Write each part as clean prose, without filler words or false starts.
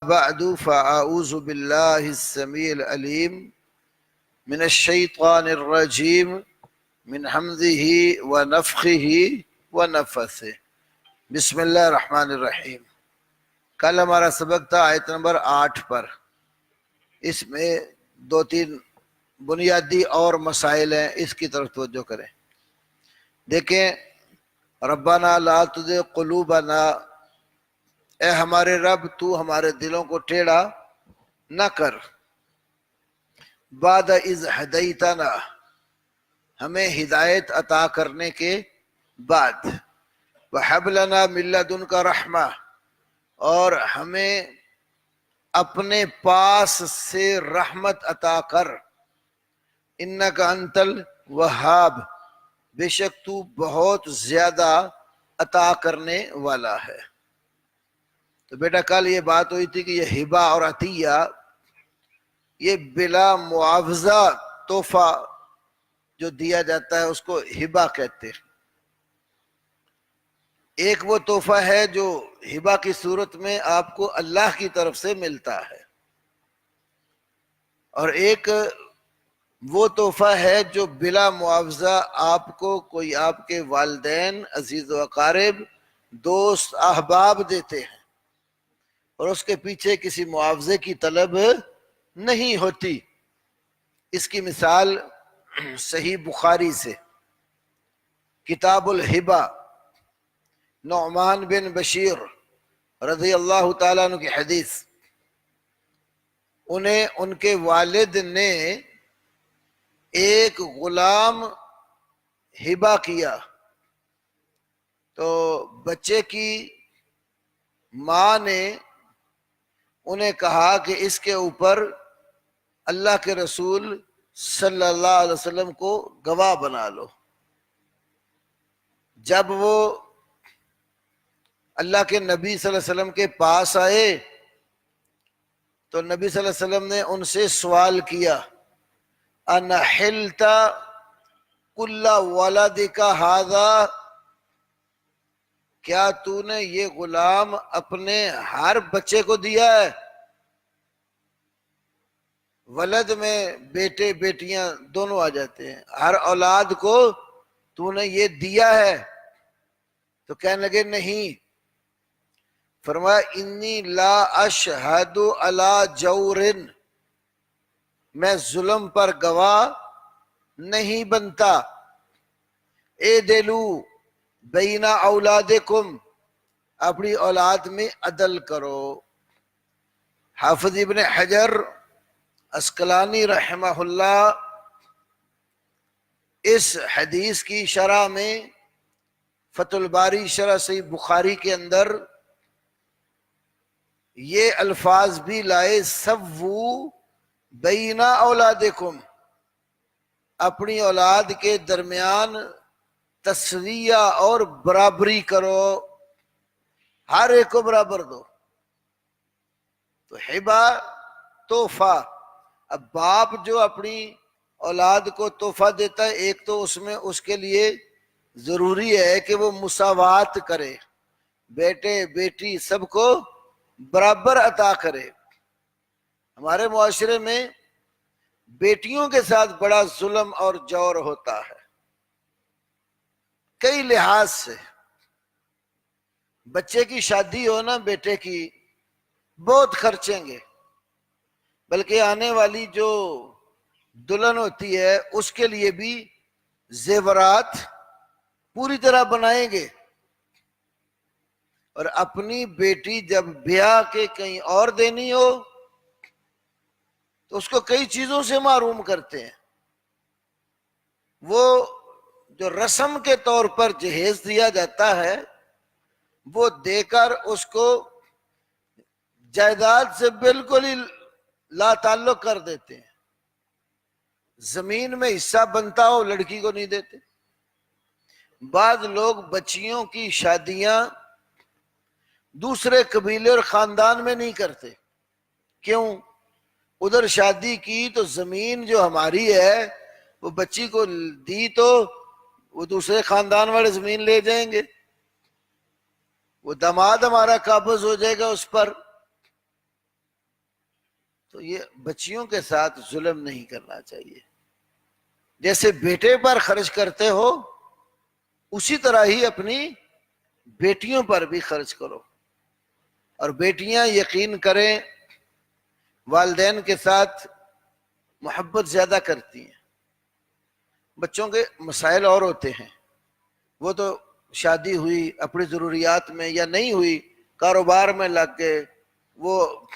بعد فأعوذ بالله السميع العليم من الشيطان الرجيم من حمزه ونفخه ونفثه بسم اللہ الرحمن الرحیم۔ کل ہمارا سبق تھا آیت نمبر 8 پر۔ اس میں دو تین بنیادی اور مسائل ہیں، اس کی طرف توجہ کریں۔ دیکھیں، ربنا لا تزغ قلوبنا، اے ہمارے رب تو ہمارے دلوں کو ٹیڑھا نہ کر، بعد اذ ہدیتنا، ہمیں ہدایت عطا کرنے کے بعد، وہب لنا من لدنک رحمہ، اور ہمیں اپنے پاس سے رحمت عطا کر، انک انت الوہاب، بے شک تو بہت زیادہ عطا کرنے والا ہے۔ تو بیٹا کل یہ بات ہوئی تھی کہ یہ ہبہ اور عطیہ یہ بلا معاوضہ تحفہ جو دیا جاتا ہے اس کو ہبہ کہتے ہیں۔ ایک وہ تحفہ ہے جو ہبہ کی صورت میں آپ کو اللہ کی طرف سے ملتا ہے، اور ایک وہ تحفہ ہے جو بلا معاوضہ آپ کو کوئی آپ کے والدین، عزیز و اقارب، دوست، احباب دیتے ہیں، اور اس کے پیچھے کسی معاوضے کی طلب نہیں ہوتی۔ اس کی مثال صحیح بخاری سے، کتاب الہبہ، نعمان بن بشیر رضی اللہ تعالیٰ عنہ کی حدیث، انہیں ان کے والد نے ایک غلام ہبہ کیا، تو بچے کی ماں نے انہیں کہا کہ اس کے اوپر اللہ کے رسول صلی اللہ علیہ وسلم کو گواہ بنا لو۔ جب وہ اللہ کے نبی صلی اللہ علیہ وسلم کے پاس آئے تو نبی صلی اللہ علیہ وسلم نے ان سے سوال کیا، انحلت کل ولدک ھذا، کیا تو نے یہ غلام اپنے ہر بچے کو دیا ہے؟ ولد میں بیٹے بیٹیاں دونوں آ جاتے ہیں، ہر اولاد کو تو نے یہ دیا ہے؟ تو کہنے لگے نہیں۔ فرمایا انی لا اشہد علی جور، میں ظلم پر گواہ نہیں بنتا۔ اعدلوا بین اولادکم، اپنی اولاد میں عدل کرو۔ حافظ ابن حجر عسقلانی رحمہ اللہ اس حدیث کی شرح میں فتح الباری شرح صحیح بخاری کے اندر یہ الفاظ بھی لائے، سووا بین اولادکم، اپنی اولاد کے درمیان تسویہ اور برابری کرو، ہر ایک کو برابر دو۔ تو ہبہ تحفہ، اب باپ جو اپنی اولاد کو تحفہ دیتا ہے، ایک تو اس میں اس کے لیے ضروری ہے کہ وہ مساوات کرے، بیٹے بیٹی سب کو برابر عطا کرے۔ ہمارے معاشرے میں بیٹیوں کے ساتھ بڑا ظلم اور جور ہوتا ہے کئی لحاظ سے۔ بچے کی شادی ہو نا، بیٹے کی، بہت خرچیں گے، بلکہ آنے والی جو دلہن ہوتی ہے اس کے لیے بھی زیورات پوری طرح بنائیں گے، اور اپنی بیٹی جب بیاہ کے کہیں اور دینی ہو تو اس کو کئی چیزوں سے محروم کرتے ہیں۔ وہ جو رسم کے طور پر جہیز دیا جاتا ہے وہ دے کر اس کو جائیداد سے بالکل ہی لا تعلق کر دیتے ہیں۔ زمین میں حصہ بنتا ہو لڑکی کو نہیں دیتے۔ بعض لوگ بچیوں کی شادیاں دوسرے قبیلے اور خاندان میں نہیں کرتے، کیوں؟ ادھر شادی کی تو زمین جو ہماری ہے وہ بچی کو دی تو وہ دوسرے خاندان والے زمین لے جائیں گے، وہ داماد ہمارا قابض ہو جائے گا اس پر۔ تو یہ بچیوں کے ساتھ ظلم نہیں کرنا چاہیے. جیسے بیٹے پر خرچ کرتے ہو اسی طرح ہی اپنی بیٹیوں پر بھی خرچ کرو. اور بیٹیاں یقین کریں والدین کے ساتھ محبت زیادہ کرتی ہیں. بچوں کے مسائل اور ہوتے ہیں، وہ تو شادی ہوئی اپنی ضروریات میں یا نہیں ہوئی کاروبار میں لگ گئے، وہ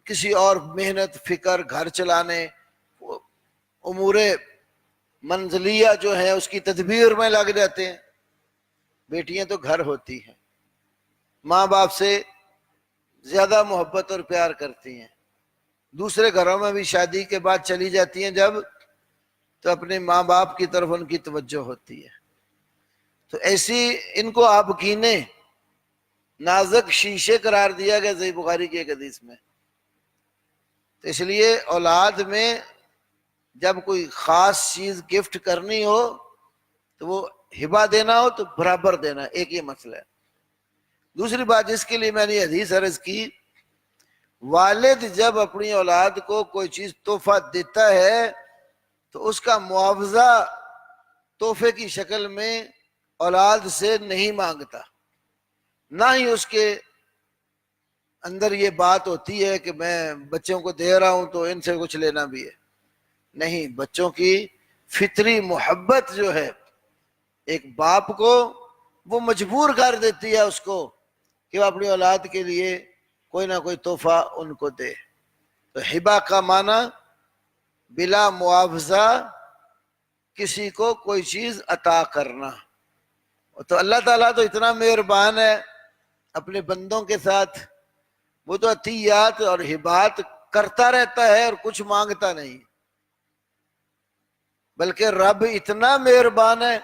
کسی اور محنت فکر گھر چلانے امور منزلیہ جو ہے اس کی تدبیر میں لگ جاتے ہیں. بیٹیاں تو گھر ہوتی ہیں، ماں باپ سے زیادہ محبت اور پیار کرتی ہیں. دوسرے گھروں میں بھی شادی کے بعد چلی جاتی ہیں جب، تو اپنے ماں باپ کی طرف ان کی توجہ ہوتی ہے. تو ایسی ان کو آپ کینے نازک شیشے قرار دیا گیا صحیح بخاری کی ایک حدیث میں. تو اس لیے اولاد میں جب کوئی خاص چیز گفٹ کرنی ہو تو وہ ہبہ دینا ہو تو برابر دینا، ایک یہ مسئلہ ہے. دوسری بات جس کے لیے میں نے حدیث عرض کی، والد جب اپنی اولاد کو کوئی چیز تحفہ دیتا ہے تو اس کا معاوضہ تحفے کی شکل میں اولاد سے نہیں مانگتا، نہ ہی اس کے اندر یہ بات ہوتی ہے کہ میں بچوں کو دے رہا ہوں تو ان سے کچھ لینا بھی ہے. نہیں، بچوں کی فطری محبت جو ہے ایک باپ کو وہ مجبور کر دیتی ہے اس کو کہ وہ اپنی اولاد کے لیے کوئی نہ کوئی تحفہ ان کو دے. تو ہبہ کا معنی بلا معاوضہ کسی کو کوئی چیز عطا کرنا. تو اللہ تعالیٰ تو اتنا مہربان ہے اپنے بندوں کے ساتھ، وہ تو عطیات اور ہبات کرتا رہتا ہے اور کچھ مانگتا نہیں. بلکہ رب اتنا مہربان ہے،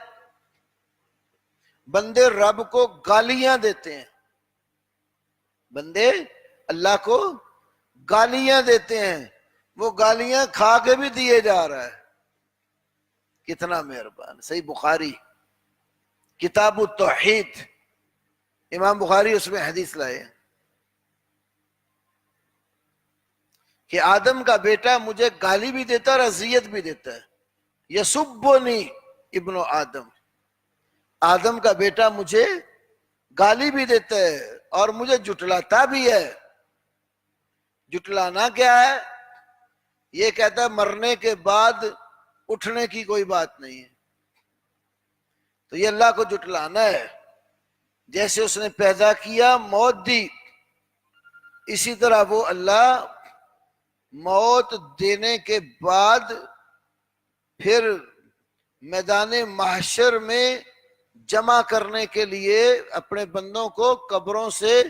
بندے رب کو گالیاں دیتے ہیں، بندے اللہ کو گالیاں دیتے ہیں، وہ گالیاں کھا کے بھی دیے جا رہا ہے. کتنا مہربان. صحیح بخاری کتاب التوحید، امام بخاری اس میں حدیث لائے کہ آدم کا بیٹا مجھے گالی بھی دیتا اور اذیت بھی دیتا ہے. یسبنی ابن آدم، آدم کا بیٹا مجھے گالی بھی دیتا ہے اور مجھے جٹلاتا بھی ہے. جٹلانا کیا ہے؟ یہ کہتا ہے مرنے کے بعد اٹھنے کی کوئی بات نہیں ہے. تو یہ اللہ کو جٹلانا ہے. جیسے اس نے پیدا کیا موت دی، اسی طرح وہ اللہ موت دینے کے بعد پھر میدان محشر میں جمع کرنے کے لیے اپنے بندوں کو قبروں سے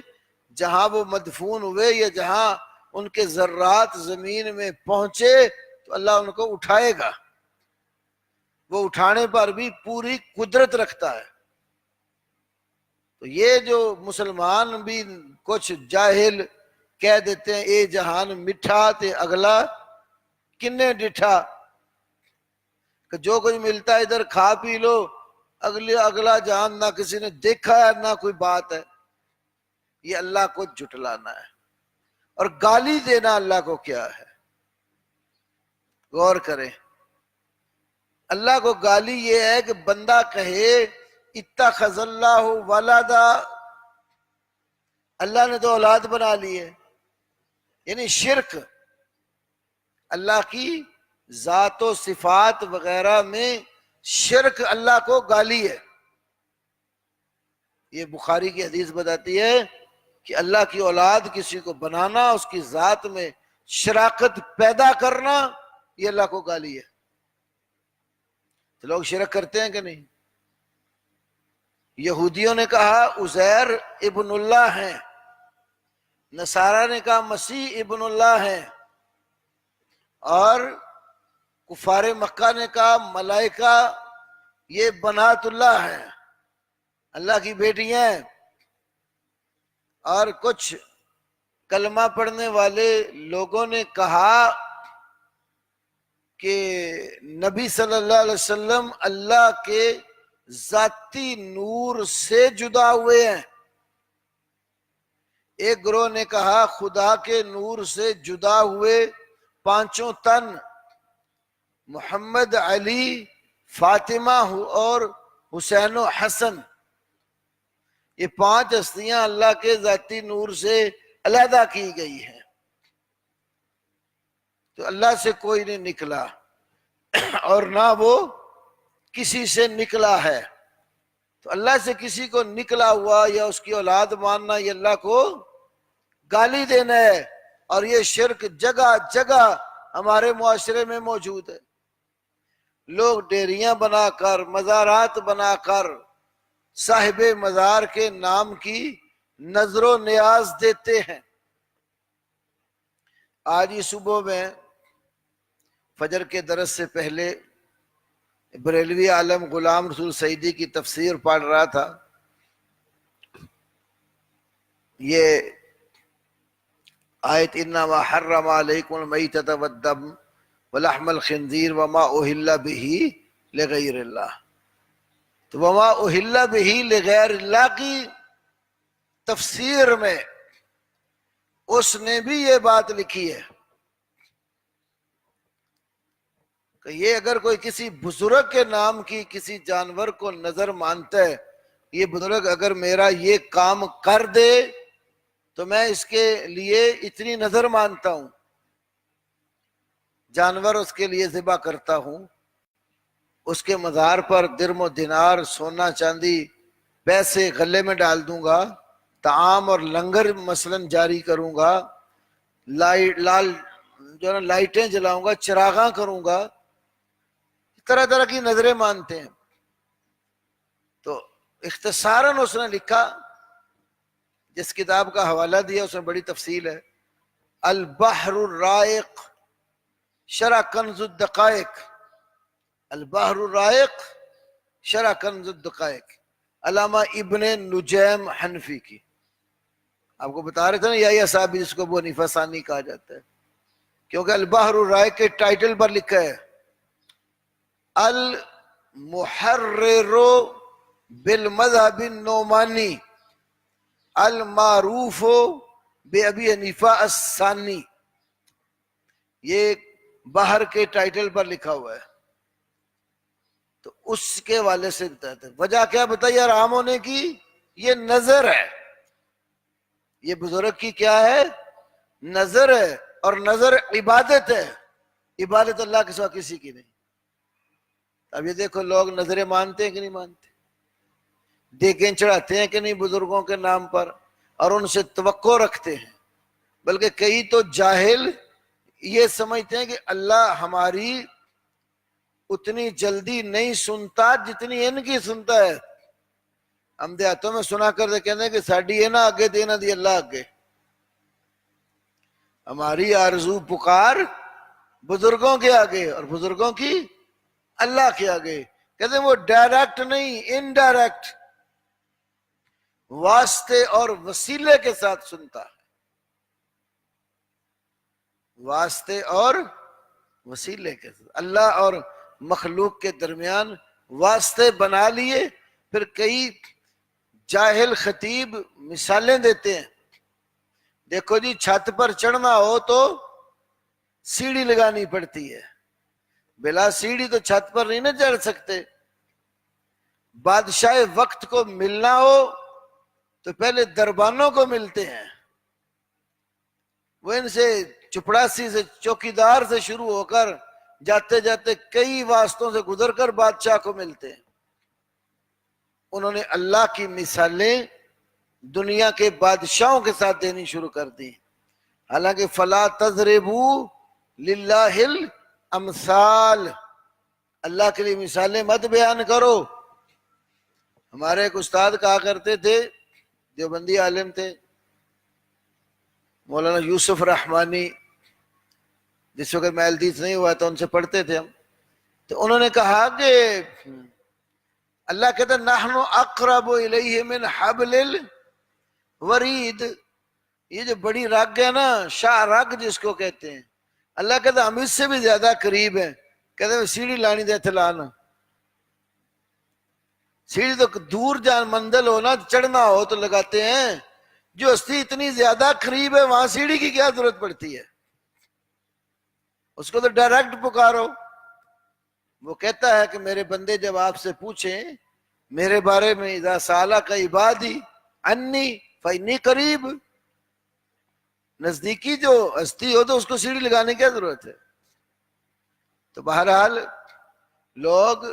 جہاں وہ مدفون ہوئے یا جہاں ان کے ذرات زمین میں پہنچے تو اللہ ان کو اٹھائے گا. وہ اٹھانے پر بھی پوری قدرت رکھتا ہے. تو یہ جو مسلمان بھی کچھ جاہل کہہ دیتے ہیں اے جہان مٹھا تے اگلا کنے ڈٹھا، کہ جو کچھ ملتا ہے ادھر کھا پی لو، اگلا جہان نہ کسی نے دیکھا ہے نہ کوئی بات ہے. یہ اللہ کو جھٹلانا ہے. اور گالی دینا اللہ کو کیا ہے؟ غور کریں. اللہ کو گالی یہ ہے کہ بندہ کہے اتخذ اللہ ولدا، اللہ نے تو اولاد بنا لی ہے. یعنی شرک، اللہ کی ذات و صفات وغیرہ میں شرک اللہ کو گالی ہے. یہ بخاری کی حدیث بتاتی ہے کہ اللہ کی اولاد کسی کو بنانا، اس کی ذات میں شراکت پیدا کرنا، یہ اللہ کو گالی ہے. تو لوگ شرک کرتے ہیں کہ نہیں؟ یہودیوں نے کہا عزیر ابن اللہ ہیں، نصارہ نے کہا مسیح ابن اللہ ہیں، اور کفار مکہ نے کہا ملائکہ یہ بنات اللہ ہیں، اللہ کی بیٹیاں ہیں. اور کچھ کلمہ پڑھنے والے لوگوں نے کہا کہ نبی صلی اللہ علیہ وسلم اللہ کے ذاتی نور سے جدا ہوئے ہیں. ایک گروہ نے کہا خدا کے نور سے جدا ہوئے پانچوں تن محمد، علی، فاطمہ اور حسین و حسن، یہ پانچ ہستیاں اللہ کے ذاتی نور سے علیحدہ کی گئی ہیں، تو اللہ سے کوئی نہیں نکلا اور نہ وہ کسی سے نکلا ہے۔ تو اللہ سے کسی کو نکلا ہوا یا اس کی اولاد ماننا یہ اللہ کو گالی دینا ہے، اور یہ شرک جگہ جگہ ہمارے معاشرے میں موجود ہے۔ لوگ ڈیریاں بنا کر، مزارات بنا کر صاحب مزار کے نام کی نظر و نیاز دیتے ہیں۔ آج ہی صبح میں فجر کے درس سے پہلے بریلوی عالم غلام رسول سعیدی کی تفسیر پڑھ رہا تھا۔ یہ آیت انما حرم علیکم المیتۃ والدم ولحم الخنزیر وما اہل بہ لغیر اللہ، تو وما اہل بہ لغیر اللہ کی تفسیر میں اس نے بھی یہ بات لکھی ہے کہ یہ اگر کوئی کسی بزرگ کے نام کی کسی جانور کو نظر مانتا ہے، یہ بزرگ اگر میرا یہ کام کر دے تو میں اس کے لیے اتنی نظر مانتا ہوں، جانور اس کے لیے ذبح کرتا ہوں، اس کے مزار پر درم و دینار، سونا چاندی، پیسے غلے میں ڈال دوں گا، طعام اور لنگر مثلا جاری کروں گا، لائٹیں جلاؤں گا، چراغاں کروں گا، طرح طرح کی نظریں مانتے ہیں۔ تو اختصاراً اس نے لکھا، جس کتاب کا حوالہ دیا اس میں بڑی تفصیل ہے، البحر الرائق شرح کنز الدقائق، البحر الرائق شرح کنز الدقائق، علامہ ابن نجیم حنفی کی۔ آپ کو بتا رہے تھے نا یا صاحب جس کو ابو حنیفہ ثانی کہا جاتا ہے، کیونکہ البحر الرائق کے ٹائٹل پر لکھا ہے المحرر بالمذہب النعمانی المعروف بابی حنیفہ الثانی، یہ بحر کے ٹائٹل پر لکھا ہوا ہے۔ تو اس کے والے سے بتاتے ہیں وجہ کیا بتائی حرام ہونے کی، یہ نظر ہے، یہ بزرگ کی کیا ہے، نظر ہے، اور نظر عبادت ہے، عبادت اللہ کے سوا کسی کی نہیں۔ اب یہ دیکھو لوگ نظریں مانتے ہیں کہ نہیں مانتے، دیگیں چڑھاتے ہیں کہ نہیں بزرگوں کے نام پر، اور ان سے توقع رکھتے ہیں، بلکہ کئی تو جاہل یہ سمجھتے ہیں کہ اللہ ہماری اتنی جلدی نہیں سنتا جتنی ان کی سنتا ہے۔ ہم دیہاتوں میں سنا کرتے کہتے ہیں کہ ساڈی ہے نا آگے دینا دی اللہ آگے، ہماری آرزو پکار بزرگوں کے آگے اور بزرگوں کی اللہ کے آگے، کہتے ہیں وہ ڈائریکٹ نہیں، انڈائریکٹ واسطے اور وسیلے کے ساتھ سنتا ہے، واسطے اور وسیلے کے ساتھ، اللہ اور مخلوق کے درمیان واسطے بنا لیے۔ پھر کئی جاہل خطیب مثالیں دیتے ہیں، دیکھو جی چھت پر چڑھنا ہو تو سیڑھی لگانی پڑتی ہے، بلا سیڑھی تو چھت پر نہیں نہ چڑھ سکتے۔ بادشاہ وقت کو ملنا ہو تو پہلے دربانوں کو ملتے ہیں، وہ ان سے چپڑاسی سے چوکیدار سے شروع ہو کر جاتے جاتے کئی واسطوں سے گزر کر بادشاہ کو ملتے ہیں۔ انہوں نے اللہ کی مثالیں دنیا کے بادشاہوں کے ساتھ دینی شروع کر دی، حالانکہ فلا تضربوا للہ الامثال، اللہ کے لیے مثالیں مت بیان کرو۔ ہمارے ایک استاد کہا کرتے تھے، دیوبندی عالم تھے، مولانا یوسف رحمانی، جس وقت میں الحدیث نہیں ہوا تھا ان سے پڑھتے تھے ہم، تو انہوں نے کہا کہ اللہ کہتا ہے نحن اقرب الیہ من حبل الورید، یہ جو بڑی رگ ہے نا، شاہ رگ جس کو کہتے ہیں، اللہ کہتا ہے ہم اس سے بھی زیادہ قریب ہیں۔ کہتے ہیں سیڑھی لانی دے تھلانا، سیڑھی تو دور جان مندل ہو نا، چڑھنا ہو تو لگاتے ہیں، جو ہستی اتنی زیادہ قریب ہے وہاں سیڑھی کی کیا ضرورت پڑتی ہے؟ اس کو تو ڈائریکٹ پکارو۔ وہ کہتا ہے کہ میرے بندے جب آپ سے پوچھیں میرے بارے میں، اذا سالک عبادی انی فانی قریب، نزدیکی جو ہستی ہو تو اس کو سیڑھی لگانے کی کیا ضرورت ہے؟ تو بہرحال لوگ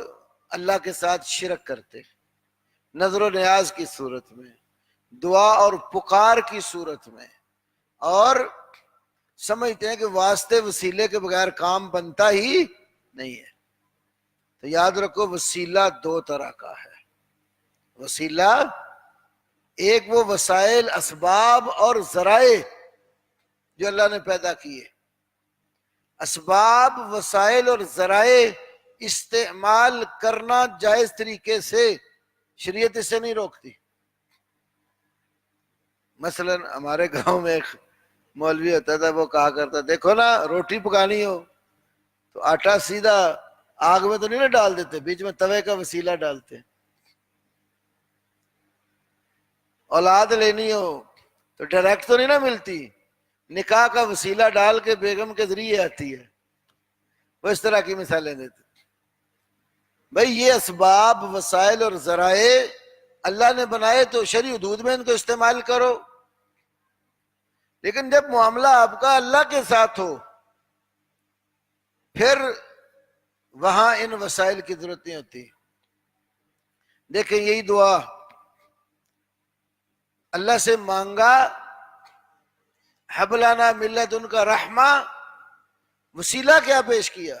اللہ کے ساتھ شرک کرتے، نظر و نیاز کی صورت میں، دعا اور پکار کی صورت میں، اور سمجھتے ہیں کہ واسطے وسیلے کے بغیر کام بنتا ہی نہیں ہے۔ تو یاد رکھو وسیلہ دو طرح کا ہے۔ وسیلہ ایک وہ وسائل، اسباب اور ذرائع جو اللہ نے پیدا کیے، اسباب، وسائل اور ذرائع استعمال کرنا جائز طریقے سے، شریعت اس سے نہیں روکتی۔ مثلا ہمارے گاؤں میں ایک مولوی ہوتا تھا، وہ کہا کرتا دیکھو نا روٹی پکانی ہو تو آٹا سیدھا آگ میں تو نہیں نا ڈال دیتے، بیچ میں توے کا وسیلہ ڈالتے۔ اولاد لینی ہو تو ڈائریکٹ تو نہیں نا ملتی، نکاح کا وسیلہ ڈال کے بیگم کے ذریعے آتی ہے۔ وہ اس طرح کی مثالیں دیتے۔ بھئی یہ اسباب، وسائل اور ذرائع اللہ نے بنائے تو شرعی حدود میں ان کو استعمال کرو، لیکن جب معاملہ آپ کا اللہ کے ساتھ ہو پھر وہاں ان وسائل کی ضرورت نہیں ہوتی۔ دیکھیں یہی دعا اللہ سے مانگا، حب لنا من لدنک رحمہ، وسیلہ کیا پیش کیا؟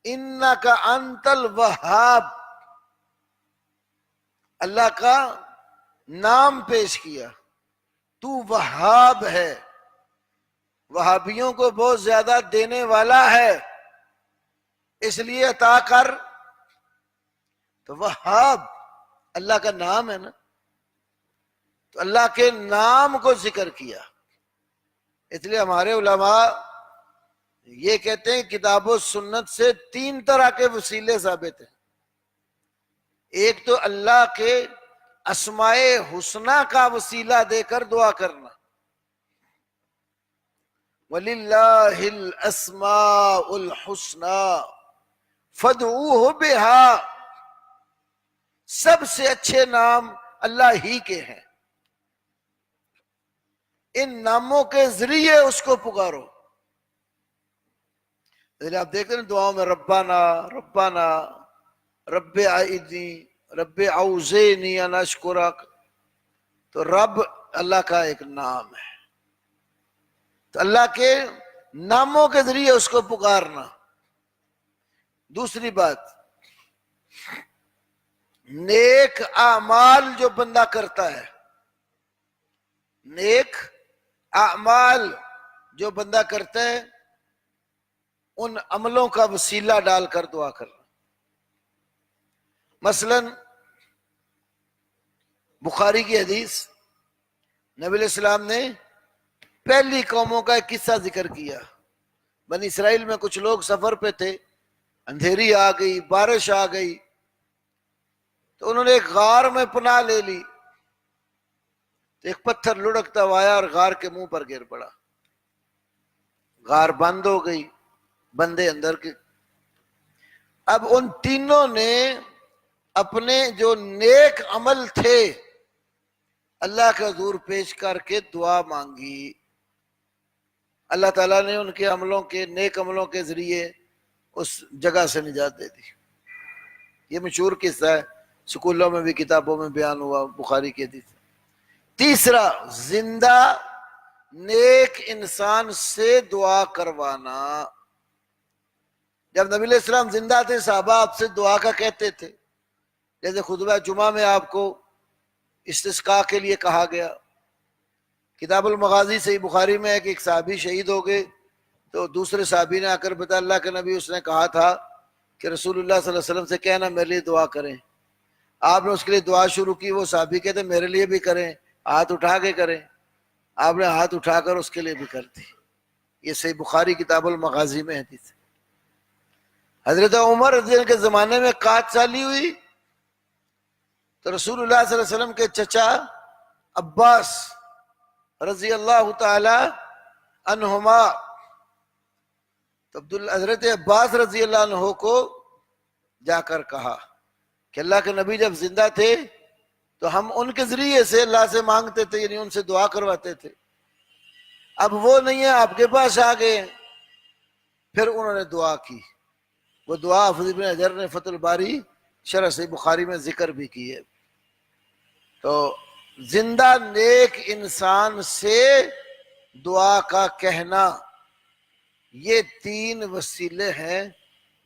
انک انت الوہاب، اللہ کا نام پیش کیا، تو وہاب ہے، وہابیوں کو بہت زیادہ دینے والا ہے، اس لیے عطا کر۔ تو وہاب اللہ کا نام ہے نا، تو اللہ کے نام کو ذکر کیا۔ اس لیے ہمارے علماء یہ کہتے ہیں کتاب و سنت سے تین طرح کے وسیلے ثابت ہیں۔ ایک تو اللہ کے اسماء حسنی کا وسیلہ دے کر دعا کرنا، وَلِلَّهِ الْأَسْمَاءُ الْحُسْنَى فَادْعُوهُ بِهَا، سب سے اچھے نام اللہ ہی کے ہیں، ان ناموں کے ذریعے اس کو پکارو۔ آپ دیکھتے ہیں دعاؤں میں ربنا ربنا رب اعذنی، رب اوزعنی ان اشکرک، تو رب اللہ کا ایک نام ہے، تو اللہ کے ناموں کے ذریعے اس کو پکارنا۔ دوسری بات، نیک اعمال جو بندہ کرتا ہے، نیک اعمال جو بندہ کرتا ہے، ان عملوں کا وسیلہ ڈال کر دعا کرنا۔ مثلا بخاری کی حدیث، نبی علیہ السلام نے پہلی قوموں کا ایک قصہ ذکر کیا۔ بنی اسرائیل میں کچھ لوگ سفر پہ تھے، اندھیری آ گئی، بارش آ گئی، تو انہوں نے ایک غار میں پناہ لے لی، تو ایک پتھر لڑکتا ہوا آیا اور غار کے منہ پر گر پڑا، غار بند ہو گئی، بندے اندر کے۔ اب ان تینوں نے اپنے جو نیک عمل تھے اللہ کے حضور پیش کر کے دعا مانگی، اللہ تعالیٰ نے ان کے عملوں کے، نیک عملوں کے ذریعے اس جگہ سے نجات دے دی۔ یہ مشہور قصہ ہے، سکولوں میں بھی کتابوں میں بیان ہوا، بخاری کی حدیث۔ تیسرا، زندہ نیک انسان سے دعا کروانا۔ جب نبی علیہ السلام زندہ تھے صحابہ آپ سے دعا کا کہتے تھے، جیسے خطبہ جمعہ میں آپ کو استسقاء کے لیے کہا گیا۔ کتاب المغازی صحیح بخاری میں ہے کہ ایک صحابی شہید ہو گئے، تو دوسرے صحابی نے آ کر بتایا اللہ کے نبی اس نے کہا تھا کہ رسول اللہ صلی اللہ علیہ وسلم سے کہنا میرے لیے دعا کریں۔ آپ نے اس کے لیے دعا شروع کی، وہ صحابی کہتے میرے لیے بھی کریں، ہاتھ اٹھا کے کریں۔ آپ نے ہاتھ اٹھا کر اس کے لیے بھی کر دی۔ یہ صحیح بخاری کتاب المغازی میں حدیث ہے۔ حضرت عمر رضی اللہ کے زمانے میں قحط سالی ہوئی، تو رسول اللہ صلی اللہ علیہ وسلم کے چچا عباس رضی اللہ تعالی عنہما، تو حضرت عباس رضی اللہ عنہ کو جا کر کہا کہ اللہ کے نبی جب زندہ تھے تو ہم ان کے ذریعے سے اللہ سے مانگتے تھے، یعنی ان سے دعا کرواتے تھے، اب وہ نہیں ہے، آپ کے پاس آ گئے ہیں۔ پھر انہوں نے دعا کی، وہ دعا حافظ ابن حجر نے فتح الباری شرح صحیح بخاری میں ذکر بھی کی ہے۔ تو زندہ نیک انسان سے دعا کا کہنا، یہ تین وسیلے ہیں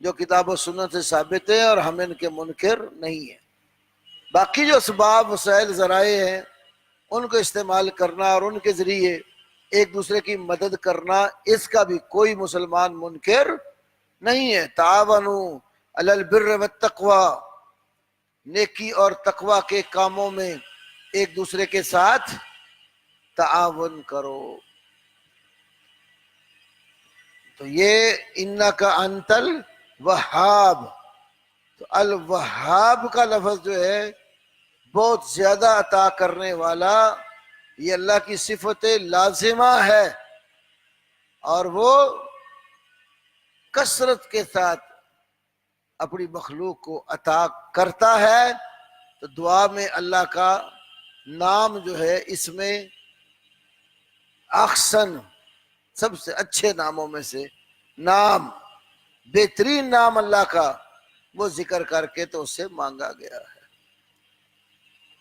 جو کتاب و سنت سے ثابت ہیں اور ہم ان کے منکر نہیں ہیں۔ باقی جو اسباب وسائل ذرائع ہیں ان کو استعمال کرنا اور ان کے ذریعے ایک دوسرے کی مدد کرنا، اس کا بھی کوئی مسلمان منکر نہیں ہے۔ تعاونوا علی البر والتقوی، نیکی اور تقوی کے کاموں میں ایک دوسرے کے ساتھ تعاون کرو۔ تو یہ انک انت الوہاب، تو الوہاب کا لفظ جو ہے بہت زیادہ عطا کرنے والا، یہ اللہ کی صفت لازمہ ہے، اور وہ کثرت کے ساتھ اپنی مخلوق کو عطا کرتا ہے۔ تو دعا میں اللہ کا نام جو ہے اس میں احسن، سب سے اچھے ناموں میں سے نام، بہترین نام اللہ کا وہ ذکر کر کے تو اس سے مانگا گیا ہے۔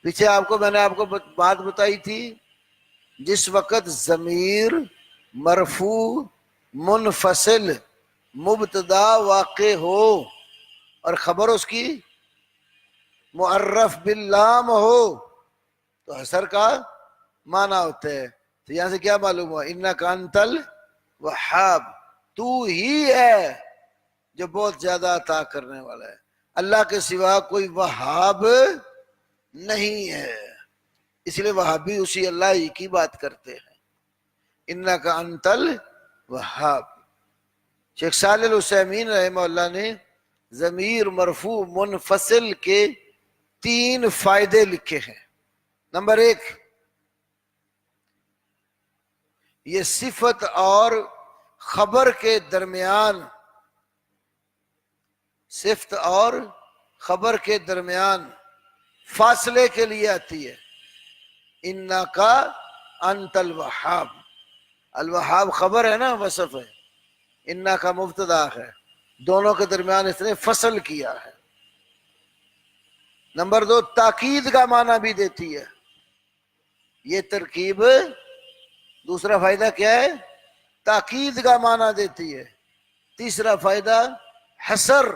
پیچھے میں نے آپ کو بات بتائی تھی، جس وقت ضمیر مرفوع منفصل مبتدا واقع ہو اور خبر اس کی معرف باللام ہو تو حسر کا معنی ہوتا ہے۔ تو یہاں سے کیا معلوم ہوا؟ انک انت الوہاب، تو ہی ہے جو بہت زیادہ عطا کرنے والا ہے، اللہ کے سوا کوئی وہاب نہیں ہے۔ اس لیے وہابی اسی اللہ ہی کی بات کرتے ہیں، انک انت الوہاب۔ شیخ صالح العثیمین رحمہ اللہ نے ضمیر مرفوع منفصل کے 3 فائدے لکھے ہیں۔ نمبر 1، یہ صفت اور خبر کے درمیان، صفت اور خبر کے درمیان فاصلے کے لیے آتی ہے۔ انک انت الوہاب، الوہاب خبر ہے نا، وصف ہے، انک کا مبتدا ہے، دونوں کے درمیان اس نے فصل کیا ہے۔ نمبر 2، تاکید کا معنی بھی دیتی ہے یہ ترکیب۔ دوسرا فائدہ کیا ہے؟ تاکید کا معنی دیتی ہے۔ تیسرا فائدہ حصر،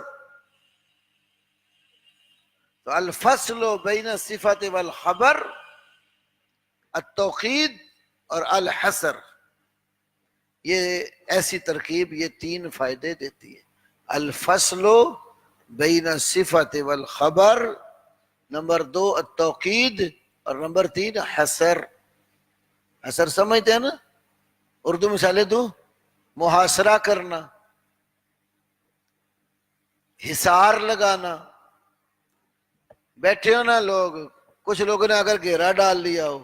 تو الفصل بین الصفت والخبر، التوقید اور الحصر، یہ ایسی ترکیب یہ 3 فائدے دیتی ہے۔ الفصل بین الصفت والخبر، نمبر 2 التوقید، اور نمبر 3 حصر۔ حصر سمجھتے ہیں نا؟ اردو مثالیں دو، محاصرہ کرنا، حصار لگانا۔ بیٹھے ہو نا لوگ، کچھ لوگوں نے اگر گھیرا ڈال لیا ہو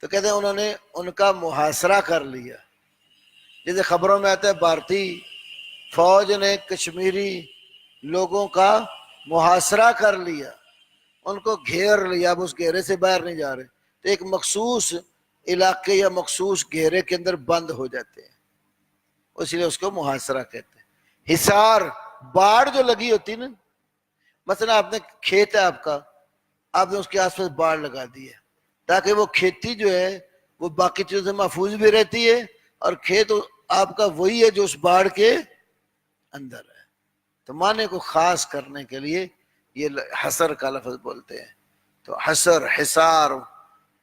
تو کہتے ہیں انہوں نے ان کا محاصرہ کر لیا۔ جیسے خبروں میں آتا ہے بھارتی فوج نے کشمیری لوگوں کا محاصرہ کر لیا، ان کو گھیر لیا، اب اس گھیرے سے باہر نہیں جا رہے، تو ایک مخصوص علاقے یا مخصوص گھیرے کے اندر بند ہو جاتے ہیں، اس لیے اس کو محاصرہ کہتے ہیں۔ حصار، باڑ جو لگی ہوتی نا، مثلا آپ نے کھیت ہے آپ کا، آپ نے اس کے آس پاس باڑ لگا دی ہے تاکہ وہ کھیتی جو ہے وہ باقی چیزوں سے محفوظ بھی رہتی ہے، اور کھیت آپ کا وہی ہے جو اس باڑ کے اندر ہے۔ تو معنی کو خاص کرنے کے لیے یہ حصر کا لفظ بولتے ہیں۔ تو حصر، حصار۔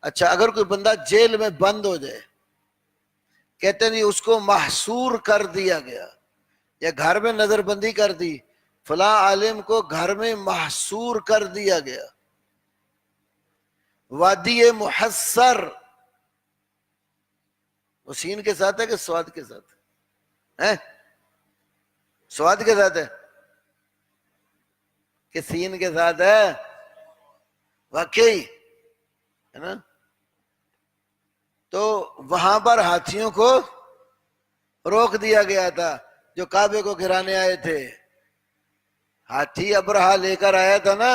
اچھا، اگر کوئی بندہ جیل میں بند ہو جائے، کہتے ہیں اس کو محصور کر دیا گیا، یا گھر میں نظر بندی کر دی، فلاں عالم کو گھر میں محصور کر دیا گیا۔ وادی محصر، وہ سین کے ساتھ ہے کہ سواد کے ساتھ ہے؟ سواد کے ساتھ ہے کہ سین کے ساتھ ہے؟ واقعی ہے نا؟ تو وہاں پر ہاتھیوں کو روک دیا گیا تھا جو کعبے کو گرانے آئے تھے. ہاتھی ابرہا لے کر آیا تھا نا،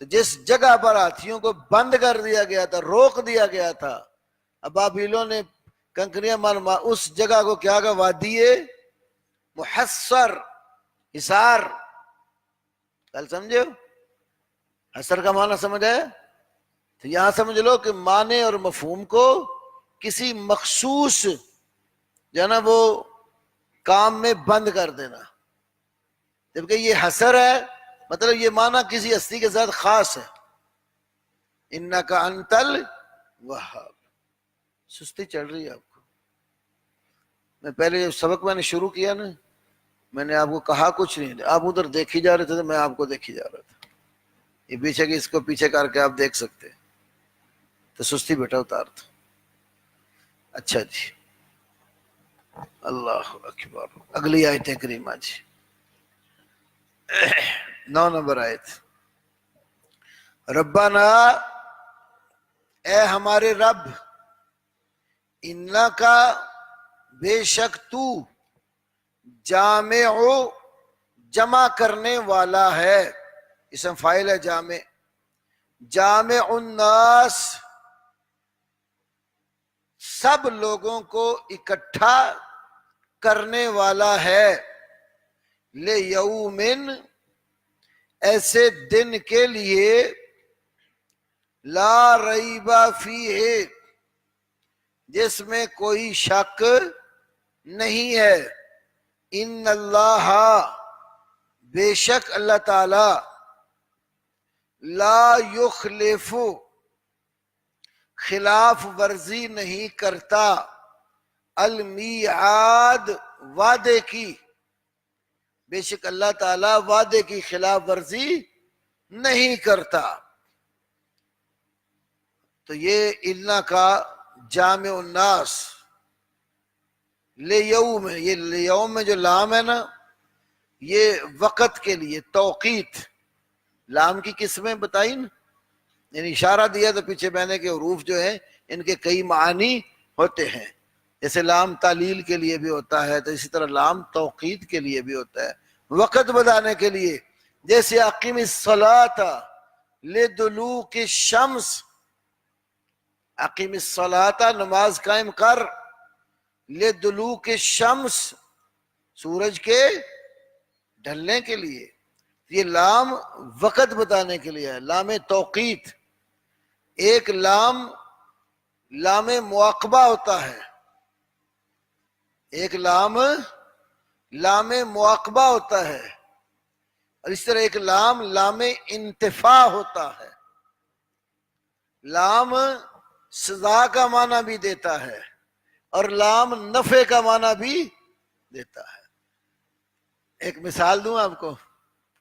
تو جس جگہ پر ہاتھیوں کو بند کر دیا گیا تھا، روک دیا گیا تھا، ابابیلوں نے کنکریاں مار اس جگہ کو کیا کہا؟ وادی محصر، حصار. کل سمجھے ہو حصر کا معنی سمجھ آیا؟ تو یہاں سمجھ لو کہ معنی اور مفہوم کو کسی مخصوص جو ہے نا وہ کام میں بند کر دینا. جبکہ یہ حصر ہے، مطلب یہ معنی کسی ہستی کے ساتھ خاص ہے. انک انت الوہاب. سستی چل رہی ہے آپ کو. میں پہلے جب سبق میں نے شروع کیا نا، میں نے آپ کو کہا کچھ نہیں، آپ ادھر دیکھی جا رہے تھے تو میں آپ کو دیکھی جا رہا تھا. یہ پیچھے کہ اس کو پیچھے کر کے آپ دیکھ سکتے، تو سستی بیٹا اتار دو. اچھا جی، اللہ اکبر. اگلی آیت کریمہ جی، 9 نمبر آیت. ربنا، اے ہمارے رب، انکا، بے شک تو، جامع، جمع کرنے والا ہے. اسم فاعل ہے جامع. جامع الناس، سب لوگوں کو اکٹھا کرنے والا ہے. لیومن، ایسے دن کے لیے، لا ریب فیہ، جس میں کوئی شک نہیں ہے. ان اللہ، بے شک اللہ تعالی، لا یخلف، خلاف ورزی نہیں کرتا، المیعاد، وعدے کی. بے شک اللہ تعالی وعدے کی خلاف ورزی نہیں کرتا. تو یہ انا کا جامع الناس. لیوم، یہ لیوم میں جو لام ہے نا، یہ وقت کے لیے توقیت. لام کی قسمیں بتائی نا، یعنی اشارہ دیا تو پیچھے بہنے کے حروف جو ہیں ان کے کئی معانی ہوتے ہیں. جیسے لام تعلیل کے لیے بھی ہوتا ہے، تو اسی طرح لام توقید کے لیے بھی ہوتا ہے، وقت بتانے کے لیے. جیسے اقیم الصلاۃ لدلوک الشمس، اقیم الصلاۃ، نماز قائم کر، لدلوک الشمس، سورج کے ڈھلنے کے لیے. یہ لام وقت بتانے کے لیے ہے، لام توقیت. ایک لام مواقبہ ہوتا ہے، ایک لام مواقبہ ہوتا ہے، اور اس طرح ایک لام انتفاع ہوتا ہے. لام سزا کا معنی بھی دیتا ہے اور لام نفع کا معنی بھی دیتا ہے. ایک مثال دوں آپ کو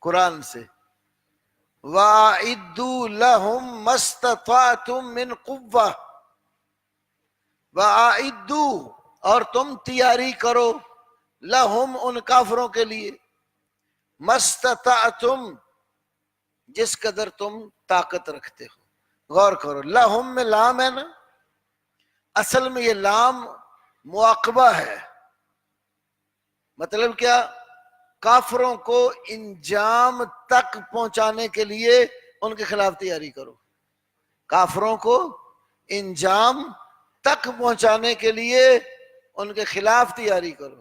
قرآن سے. وَأَعِدُّوا لَهُم مَّا اسْتَطَعْتُم مِّن قُوَّةٍ، وَأَعِدُّوا، اور تم تیاری کرو، لَهُم، ان کافروں کے لیے، مَّا اسْتَطَعْتُم، جس قدر تم طاقت رکھتے ہو. غور کرو، لَهُم میں لام ہے نا، اصل میں یہ لام مواقبہ ہے. مطلب کیا؟ کافروں کو انجام تک پہنچانے کے لیے ان کے خلاف تیاری کرو. کافروں کو انجام تک پہنچانے کے لیے ان کے خلاف تیاری کرو.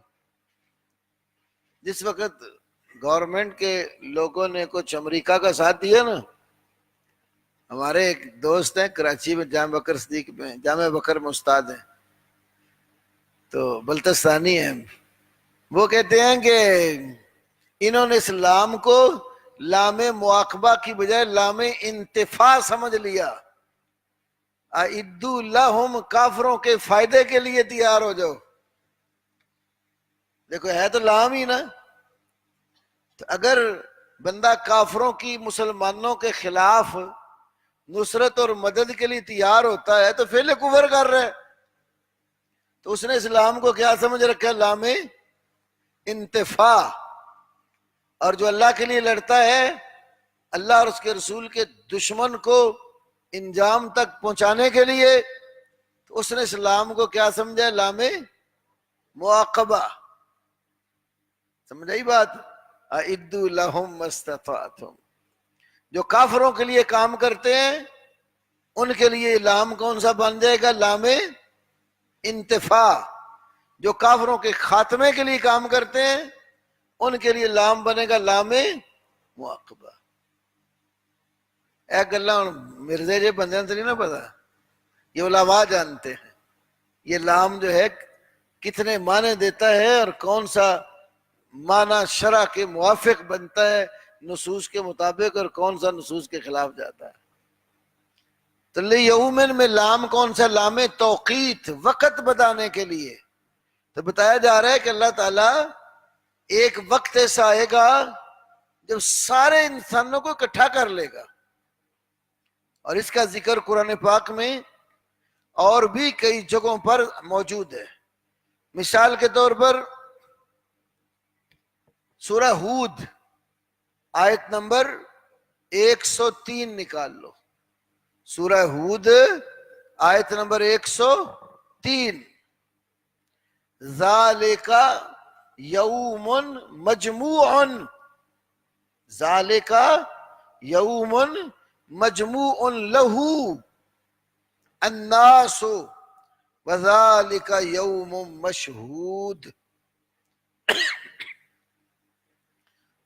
جس وقت گورنمنٹ کے لوگوں نے کچھ امریکہ کا ساتھ دیا نا، ہمارے ایک دوست ہیں کراچی میں، جامع بکر صدیق میں، جامع بکر میں استاد ہیں، تو بلتستانی ہیں. وہ کہتے ہیں کہ انہوں نے اس لام کو لام مواقبہ کی بجائے لام انتفاع سمجھ لیا. اعدوا لہم، کافروں کے فائدے کے لیے تیار ہو جاؤ. دیکھو ہے تو لام ہی نا. تو اگر بندہ کافروں کی، مسلمانوں کے خلاف نصرت اور مدد کے لیے تیار ہوتا ہے تو فعل کفر کر رہا ہے. تو اس نے اسلام کو کیا سمجھ رکھا؟ لام انتفاع. اور جو اللہ کے لیے لڑتا ہے، اللہ اور اس کے رسول کے دشمن کو انجام تک پہنچانے کے لیے، تو اس نے اس لام کو کیا سمجھا؟ لام معاقبہ. سمجھائی بات؟ اعدوا لهم ما استطعتم. جو کافروں کے لیے کام کرتے ہیں ان کے لیے لام کون سا بن جائے گا؟ لام انتفاع. جو کافروں کے خاتمے کے لیے کام کرتے ہیں ان کے لیے لام بنے گا لام معاقبہ. اے گلا مرزے جے بندے تو نہیں نا پتا، یہ علماء جانتے ہیں یہ لام جو ہے کتنے معنی دیتا ہے اور کون سا معنی شرع کے موافق بنتا ہے نصوص کے مطابق اور کون سا نصوص کے خلاف جاتا ہے. تو لیومن میں لام کون سا؟ لام توقیت، وقت بتانے کے لیے. تو بتایا جا رہا ہے کہ اللہ تعالیٰ ایک وقت ایسا آئے گا جب سارے انسانوں کو اکٹھا کر لے گا، اور اس کا ذکر قرآن پاک میں اور بھی کئی جگہوں پر موجود ہے. مثال کے طور پر سورہ ہود آیت نمبر 103 نکال لو. سورہ ہود آیت نمبر 103. ذالک یوم مجموع، ذالک یوم مجموع لہ الناس وذالک یوم مشہود.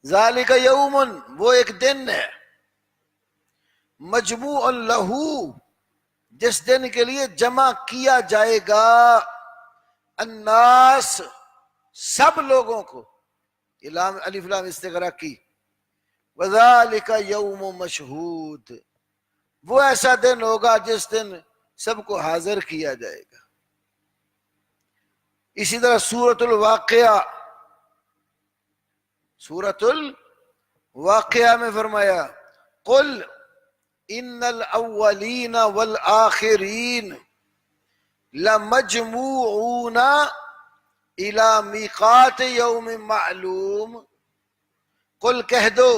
ذالک یوم، وہ ایک دن ہے، مجموع لہ، جس دن کے لیے جمع کیا جائے گا الناس، سب لوگوں کو. الف لام استغراق کی. وذالک یوم مشہود، وہ ایسا دن ہوگا جس دن سب کو حاضر کیا جائے گا. اسی طرح سورۃ الواقعہ، سورۃ الواقعہ میں فرمایا قل ان الاولین والآخرین لمجموعون الی میقات یوم معلوم. قل کہہ دو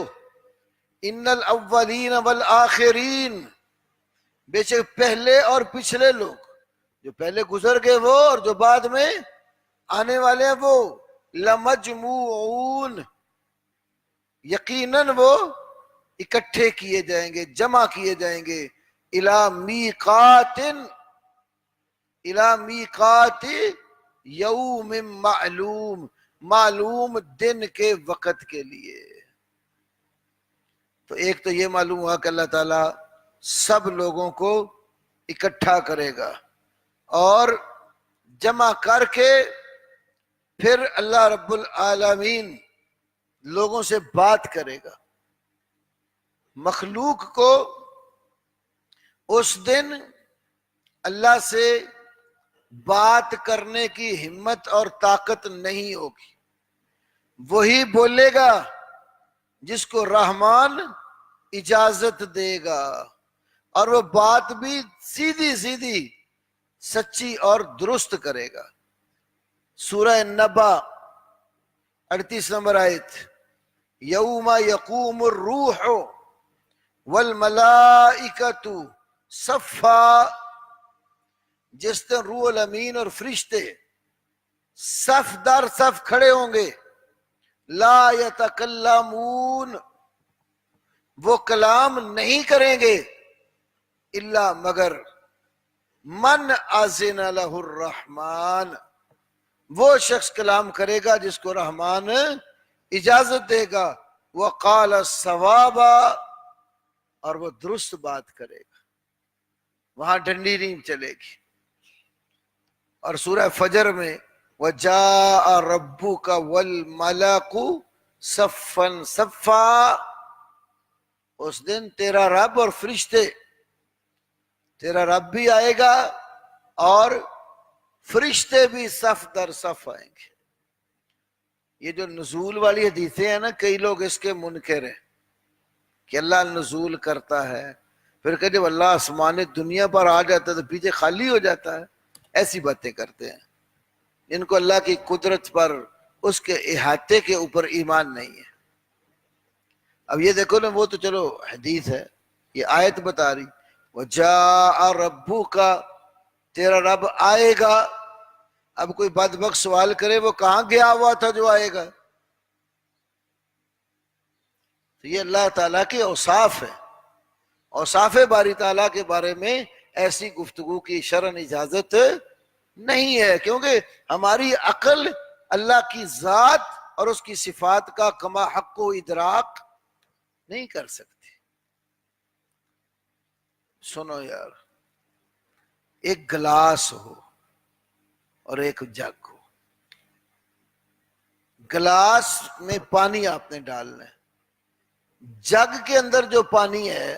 ان الاولین والآخرین، بے شک پہلے اور پچھلے لوگ، جو پہلے گزر گئے وہ اور جو بعد میں آنے والے ہیں وہ، لمجموعون، یقیناً وہ اکٹھے کیے جائیں گے، جمع کیے جائیں گے، الی میقات، الی میقات یوم معلوم، معلوم دن کے وقت کے لیے. تو ایک تو یہ معلوم ہوا کہ اللہ تعالیٰ سب لوگوں کو اکٹھا کرے گا اور جمع کر کے پھر اللہ رب العالمین لوگوں سے بات کرے گا. مخلوق کو اس دن اللہ سے بات کرنے کی ہمت اور طاقت نہیں ہوگی. وہی بولے گا جس کو رحمان اجازت دے گا، اور وہ بات بھی سیدھی سیدھی سچی اور درست کرے گا. سورہ نبا 38 نمبر آیت. یوم یقوم الروح والملائکۃ صفا، جس دن روح الامین اور فرشتے صف در صف کھڑے ہوں گے. لا یتکلمون، وہ کلام نہیں کریں گے، الا مگر من اذن لہ الرحمن، وہ شخص کلام کرے گا جس کو رحمان اجازت دے گا. وقال صوابا، اور وہ درست بات کرے گا، وہاں ڈنڈی نہیں چلے گی. اور سورہ فجر میں وَجَاءَ رَبُّكَ وَالْمَلَكُ صَفًّا صَفًّا، اس دن تیرا رب اور فرشتے، تیرا رب بھی آئے گا اور فرشتے بھی صف در صف آئیں گے. یہ جو نزول والی حدیثیں ہیں نا، کئی لوگ اس کے منکر ہیں کہ اللہ نزول کرتا ہے، پھر کہ جب اللہ آسمان دنیا پر آ جاتا ہے تو پیچھے خالی ہو جاتا ہے. ایسی باتیں کرتے ہیں ان کو اللہ کی قدرت پر، اس کے احاطے کے اوپر ایمان نہیں ہے. اب یہ دیکھو نا، وہ تو چلو حدیث ہے، یہ آیت بتا رہی وَجَاءَ رَبُّكَ تیرا رب آئے گا. اب کوئی بدبخت سوال کرے وہ کہاں گیا ہوا تھا جو آئے گا؟ تو یہ اللہ تعالیٰ کے اوصاف ہے. اوصاف باری تعالیٰ کے بارے میں ایسی گفتگو کی شرعن اجازت نہیں ہے، کیونکہ ہماری عقل اللہ کی ذات اور اس کی صفات کا کما حق و ادراک نہیں کر سکتی. سنو یار، ایک گلاس ہو اور ایک جگ ہو. گلاس میں پانی آپ نے ڈالنا ہے، جگ کے اندر جو پانی ہے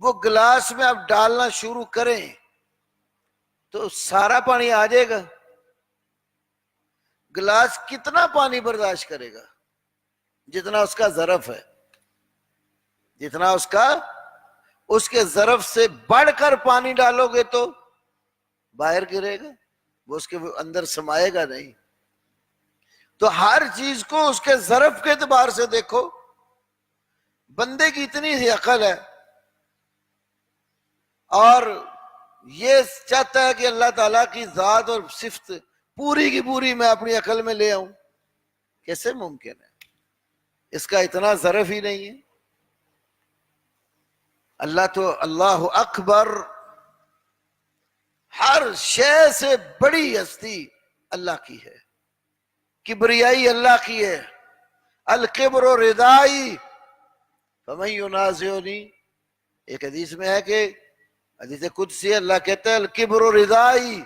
وہ گلاس میں آپ ڈالنا شروع کریں تو سارا پانی آ جائے گا. گلاس کتنا پانی برداشت کرے گا؟ جتنا اس کا ظرف ہے. جتنا اس کے ظرف سے بڑھ کر پانی ڈالو گے تو باہر گرے گا، وہ اس کے اندر سمائے گا نہیں. تو ہر چیز کو اس کے ظرف کے اعتبار سے دیکھو. بندے کی اتنی سی عقل ہے اور یہ چاہتا ہے کہ اللہ تعالیٰ کی ذات اور صفت پوری کی پوری میں اپنی عقل میں لے آؤں. کیسے ممکن ہے؟ اس کا اتنا ظرف ہی نہیں ہے. اللہ تو اللہ اکبر، ہر شے سے بڑی ہستی اللہ کی ہے. کبریائی اللہ کی ہے. الکبر ردائی فمن ینازعنی. ایک حدیث میں ہے کہ حدیث قدسی اللہ کہتا ہے الکبر ردائی،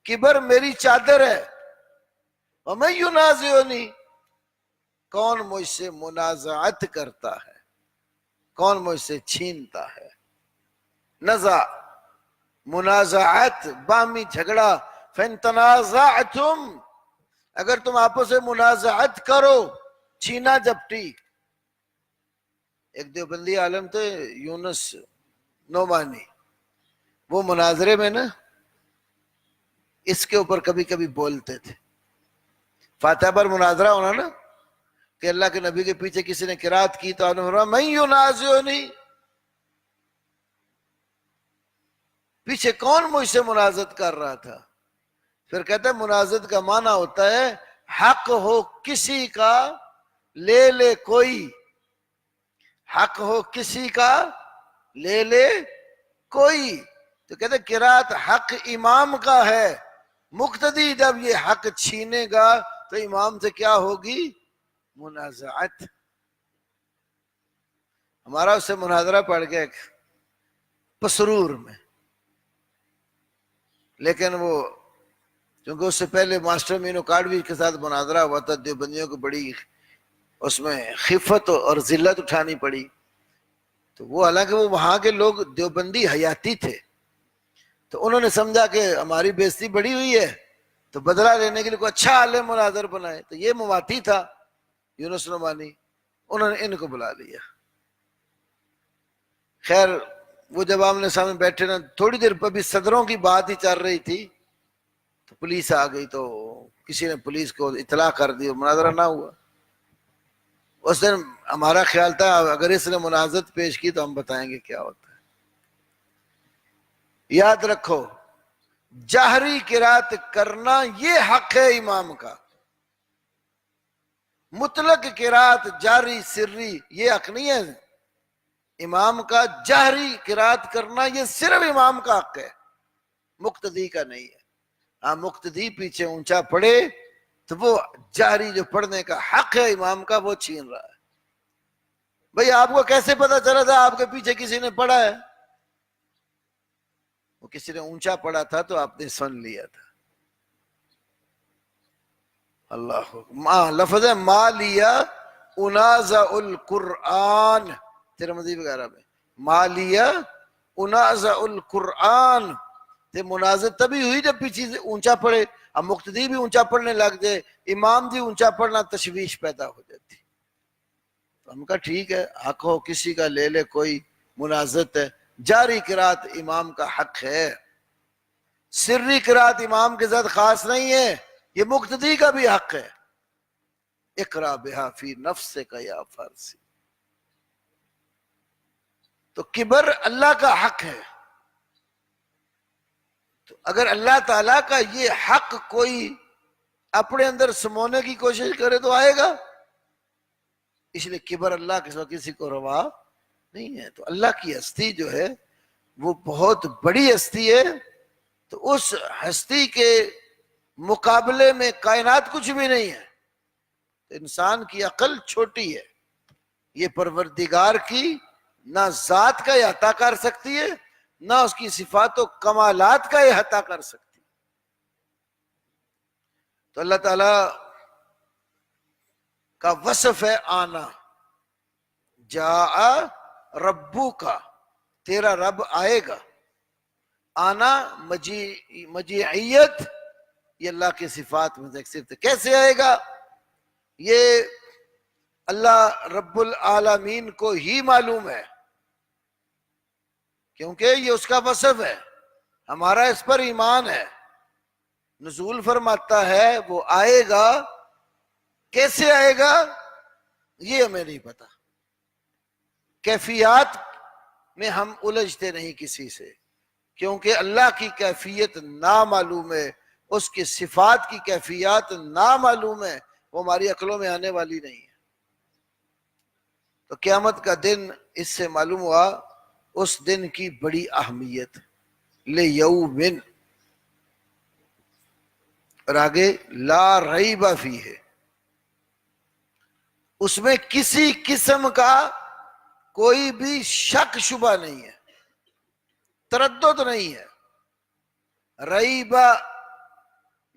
کبر میری چادر ہے. ومن ینازعنی، کون مجھ سے منازعت کرتا ہے، کون مجھ سے چھینتا ہے. نزع، منازعت، باہمی جھگڑا. فَإِن تَنَازَعْتُمْ، اگر تم آپس سے منازعت کرو، چھینا جھپٹی. ایک دیوبندی عالم تھے یونس نعمانی، وہ مناظرے میں نا اس کے اوپر کبھی کبھی بولتے تھے. فاتحہ پر مناظرہ ہونا نا کہ اللہ کے نبی کے پیچھے کسی نے قرات کی تو انہوں نے فرمایا من ینازعنی، پیچھے کون مجھ سے منازعت کر رہا تھا. پھر کہتے ہیں منازعت کا معنی ہوتا ہے حق ہو کسی کا لے لے کوئی، حق ہو کسی کا لے لے کوئی. تو کہتے ہیں قرات حق امام کا ہے، مقتدی جب یہ حق چھینے گا تو امام سے کیا ہوگی؟ منازعت. ہمارا اس سے مناظرہ پڑ گیا ایک پسرور میں، لیکن وہ کیونکہ اس سے پہلے ماسٹر مینو کاڑوی کے ساتھ مناظرہ ہوا تھا، دیوبندیوں کو بڑی اس میں خفت اور ذلت اٹھانی پڑی. تو وہ حالانکہ وہ وہاں کے لوگ دیوبندی حیاتی تھے، تو انہوں نے سمجھا کہ ہماری بےزتی بڑی ہوئی ہے تو بدلہ لینے کے لیے کوئی اچھا عالم مناظر بنائے. تو یہ مواتی تھا یونس نعمانی، انہوں نے ان کو بلا لیا. خیر وہ جب آمنے سامنے بیٹھے نا، تھوڑی دیر پہ بھی صدروں کی بات ہی چل رہی تھی تو پولیس آ گئی. تو کسی نے پولیس کو اطلاع کر دی، مناظرہ نہ ہوا. اس دن ہمارا خیال تھا اگر اس نے منازعت پیش کی تو ہم بتائیں گے کیا ہوتا ہے. یاد رکھو جہری قرات کرنا یہ حق ہے امام کا. مطلق قرات جاری سری یہ حق نہیں ہے امام کا. جہری قرات کرنا یہ صرف امام کا حق ہے، مقتدی کا نہیں ہے. ہاں مقتدی پیچھے اونچا پڑے تو وہ جہری جو پڑھنے کا حق ہے امام کا وہ چھین رہا ہے. بھئی آپ کو کیسے پتا چلا تھا آپ کے پیچھے کسی نے پڑھا ہے؟ وہ کسی نے اونچا پڑھا تھا تو آپ نے سن لیا تھا. اللہ لفظ ہے ما لیا انازع القرآن، ترمذی وغیرہ میں ما لیا انازع القرآن. منازعت تبھی ہوئی جب پیچھے سے اونچا پڑھے. اب مقتدی بھی اونچا پڑھنے لگ جائے، امام بھی اونچا پڑھنا، تشویش پیدا ہو جاتی. تو ہم کہا ٹھیک ہے حق ہو کسی کا لے لے کوئی، منازعت ہے. جاری قرات امام کا حق ہے، سری قرات امام کے ساتھ خاص نہیں ہے، یہ مقتدی کا بھی حق ہے. اقرا بہا فی نفسک یا فارسی. تو کبر اللہ کا حق ہے. تو اگر اللہ تعالیٰ کا یہ حق کوئی اپنے اندر سمونے کی کوشش کرے تو آئے گا. اس لیے کبر اللہ کے سوا کسی کو روا نہیں ہے. تو اللہ کی ہستی جو ہے وہ بہت بڑی ہستی ہے. تو اس ہستی کے مقابلے میں کائنات کچھ بھی نہیں ہے. انسان کی عقل چھوٹی ہے. یہ پروردگار کی نہ ذات کا احاطہ کر سکتی ہے نہ اس کی صفات و کمالات کا احاطہ کر سکتی. تو اللہ تعالی کا وصف ہے آنا. جاء ربو کا، تیرا رب آئے گا. آنا مجیعیت یہ اللہ کی صفات میں سے ایک صفت ہے. کیسے آئے گا؟ یہ اللہ رب العالمین کو ہی معلوم ہے، کیونکہ یہ اس کا وصف ہے. ہمارا اس پر ایمان ہے. نزول فرماتا ہے وہ آئے گا. کیسے آئے گا یہ ہمیں نہیں پتا. کیفیات میں ہم الجھتے نہیں کسی سے، کیونکہ اللہ کی کیفیت نامعلوم ہے، اس کی صفات کی کیفیات نامعلوم ہے، وہ ہماری عقلوں میں آنے والی نہیں ہے. تو قیامت کا دن اس سے معلوم ہوا اس دن کی بڑی اہمیت. لیومن، اور آگے لا ریب فیہ، اس میں کسی قسم کا کوئی بھی شک شبہ نہیں ہے، تردد نہیں ہے. ریبہ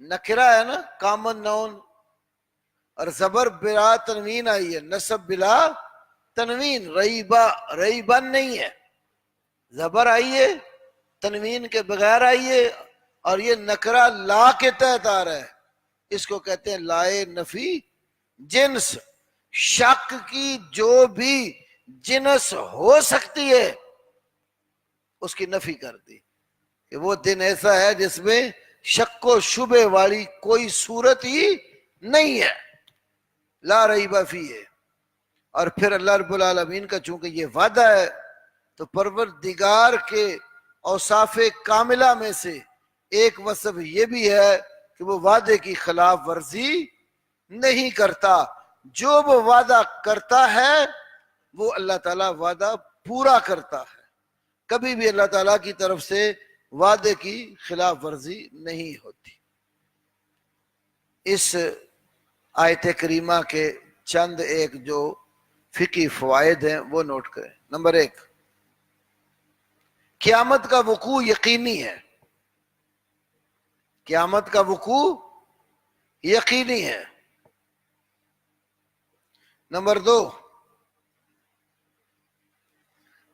نکرہ ہے نا، کامن نون، اور زبر بلا تنوین آئی ہے، نصب بلا تنوین. ریبن نہیں ہے، زبر آئیے تنوین کے بغیر آئیے، اور یہ نکرہ لا کے تحت آ رہا ہے. اس کو کہتے ہیں لائے نفی جنس. شک کی جو بھی جنس ہو سکتی ہے اس کی نفی کر دی کہ وہ دن ایسا ہے جس میں شک و شبے والی کوئی صورت ہی نہیں ہے. لا ریب فیہ. اور پھر اللہ رب العالمین کا چونکہ یہ وعدہ ہے تو پروردگار کے اوصاف کاملہ میں سے ایک وصف یہ بھی ہے کہ وہ وعدے کی خلاف ورزی نہیں کرتا. جو وہ وعدہ کرتا ہے وہ اللہ تعالیٰ وعدہ پورا کرتا ہے. کبھی بھی اللہ تعالیٰ کی طرف سے وعدے کی خلاف ورزی نہیں ہوتی. اس آیت کریمہ کے چند ایک جو فقہی فوائد ہیں وہ نوٹ کریں. نمبر 1، قیامت کا وقوع یقینی ہے. قیامت کا وقوع یقینی ہے. نمبر 2،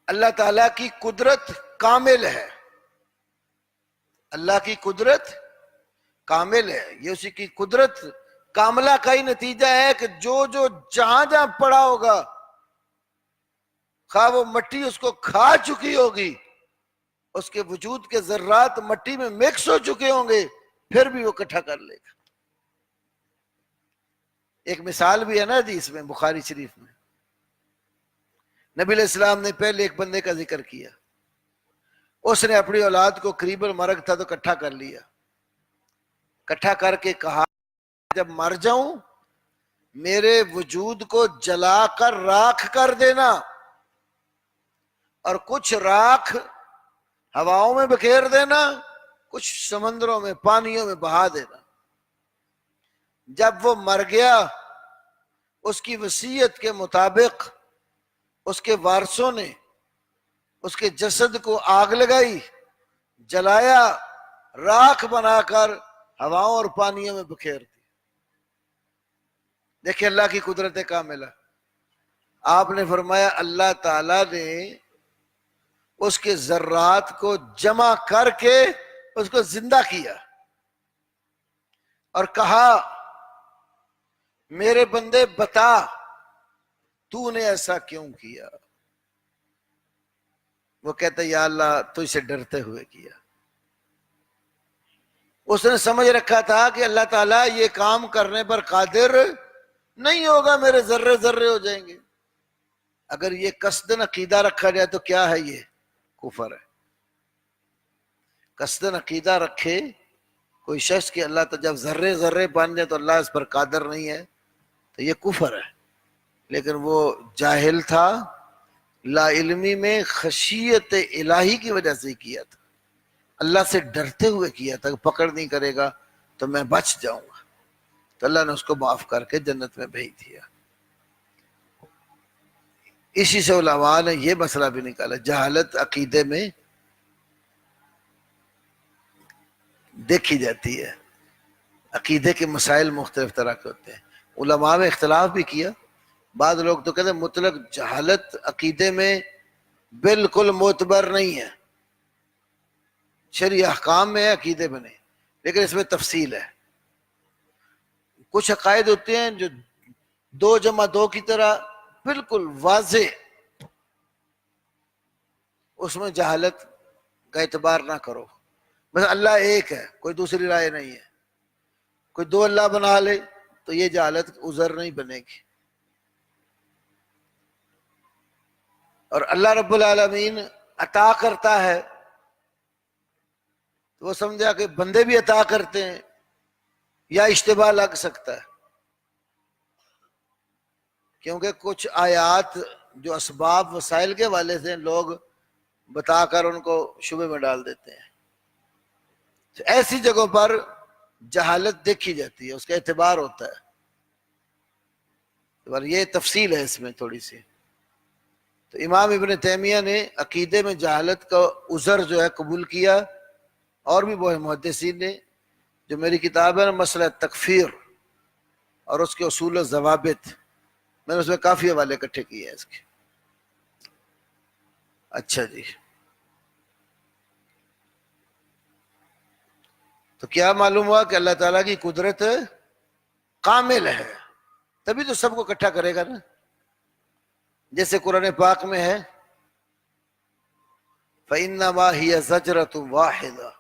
اللہ تعالیٰ کی قدرت کامل ہے. اللہ کی قدرت کامل ہے. یہ اسی کی قدرت کاملہ کا ہی نتیجہ ہے کہ جو جہاں جہاں پڑا ہوگا، خواہ وہ مٹی اس کو کھا چکی ہوگی، اس کے وجود کے ذرات مٹی میں مکس ہو چکے ہوں گے، پھر بھی وہ اکٹھا کر لے گا. ایک مثال بھی ہے نا حدیث میں، بخاری شریف میں، نبی علیہ السلام نے پہلے ایک بندے کا ذکر کیا. اس نے اپنی اولاد کو قریب المرگ تھا تو اکٹھا کر لیا. اکٹھا کر کے کہا جب مر جاؤں میرے وجود کو جلا کر راکھ کر دینا، اور کچھ راکھ ہواؤں میں بکھیر دینا، کچھ سمندروں میں پانیوں میں بہا دینا. جب وہ مر گیا اس کی وصیت کے مطابق اس کے وارثوں نے اس کے جسد کو آگ لگائی، جلایا، راکھ بنا کر ہواؤں اور پانیوں میں بکھیر دی. دیکھیں اللہ کی قدرت کاملہ. آپ نے فرمایا اللہ تعالی نے اس کے ذرات کو جمع کر کے اس کو زندہ کیا اور کہا میرے بندے بتا تو نے ایسا کیوں کیا؟ وہ کہتا یا اللہ تو اسے ڈرتے ہوئے کیا. اس نے سمجھ رکھا تھا کہ اللہ تعالیٰ یہ کام کرنے پر قادر نہیں ہوگا، میرے ذرے ذرے ہو جائیں گے. اگر یہ قصدن عقیدہ رکھا جائے تو کیا ہے؟ یہ کفر ہے. قصدن عقیدہ رکھے کوئی شخص کہ اللہ تو جب ذرے ذرے بن جائے تو اللہ اس پر قادر نہیں ہے، تو یہ کفر ہے. لیکن وہ جاہل تھا، لا علمی میں خشیت الہی کی وجہ سے کیا تھا، اللہ سے ڈرتے ہوئے کیا تھا کہ پکڑ نہیں کرے گا تو میں بچ جاؤں گا، تو اللہ نے اس کو معاف کر کے جنت میں بھیج دیا. اسی سے علماء نے یہ مسئلہ بھی نکالا، جہالت عقیدے میں دیکھی جاتی ہے. عقیدے کے مسائل مختلف طرح کے ہوتے ہیں، علماء میں اختلاف بھی کیا. بعض لوگ تو کہتے ہیں مطلق جہالت عقیدے میں بالکل معتبر نہیں ہے، شرعی احکام میں ہے، عقیدے میں نہیں، لیکن اس میں تفصیل ہے. کچھ عقائد ہوتے ہیں جو 2+2 کی طرح بالکل واضح، اس میں جہالت کا اعتبار نہ کرو. بس اللہ ایک ہے، کوئی دوسری رائے نہیں ہے. کوئی 2 اللہ بنا لے تو یہ جہالت عذر نہیں بنے گی. اور اللہ رب العالمین عطا کرتا ہے تو وہ سمجھا کہ بندے بھی عطا کرتے ہیں، یا اشتباہ لگ سکتا ہے، کیونکہ کچھ آیات جو اسباب وسائل کے والے سے لوگ بتا کر ان کو شبہ میں ڈال دیتے ہیں. تو ایسی جگہوں پر جہالت دیکھی جاتی ہے، اس کا اعتبار ہوتا ہے. اور یہ تفصیل ہے اس میں تھوڑی سی. تو امام ابن تیمیہ نے عقیدے میں جہالت کا عذر جو ہے قبول کیا، اور بھی وہ محدثین نے. جو میری کتاب ہے نا مسئلہ تکفیر اور اس کے اصول و ضوابط، میں نے اس میں کافی حوالے اکٹھے کیے ہیں اس کے. اچھا جی، تو کیا معلوم ہوا کہ اللہ تعالیٰ کی قدرت کامل ہے، تبھی تو سب کو اکٹھا کرے گا نا. جیسے قرآن پاک میں ہے فَإِنَّمَا هِيَ زَجْرَةٌ وَاحِدَةٌ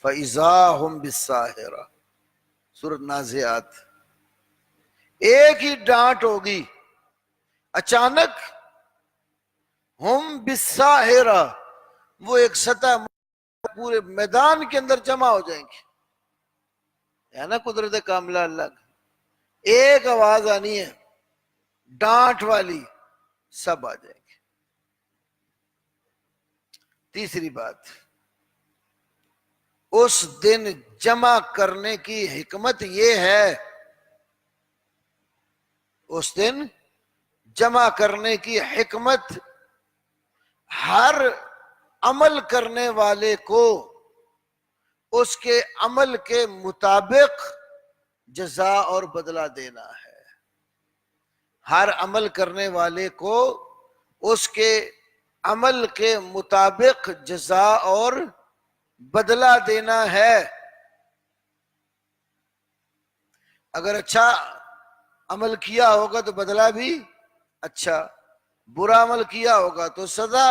فَإِذَا هُمْ بِالسَّاهِرَةِ، سورۃ نازعات. ایک ہی ڈانٹ ہوگی، اچانک ہم بالساہرہ، وہ ایک سطح پورے میدان کے اندر جمع ہو جائیں گے. ہے نا قدرت کاملہ اللہ کی. ایک آواز آنی ہے ڈانٹ والی، سب آ جائیں گے. تیسری بات، اس دن جمع کرنے کی حکمت یہ ہے، اس دن جمع کرنے کی حکمت ہر عمل کرنے والے کو اس کے عمل کے مطابق جزا اور بدلہ دینا ہے. ہر عمل کرنے والے کو اس کے عمل کے مطابق جزا اور بدلہ دینا ہے. اگر اچھا عمل کیا ہوگا تو بدلہ بھی اچھا، برا عمل کیا ہوگا تو سزا.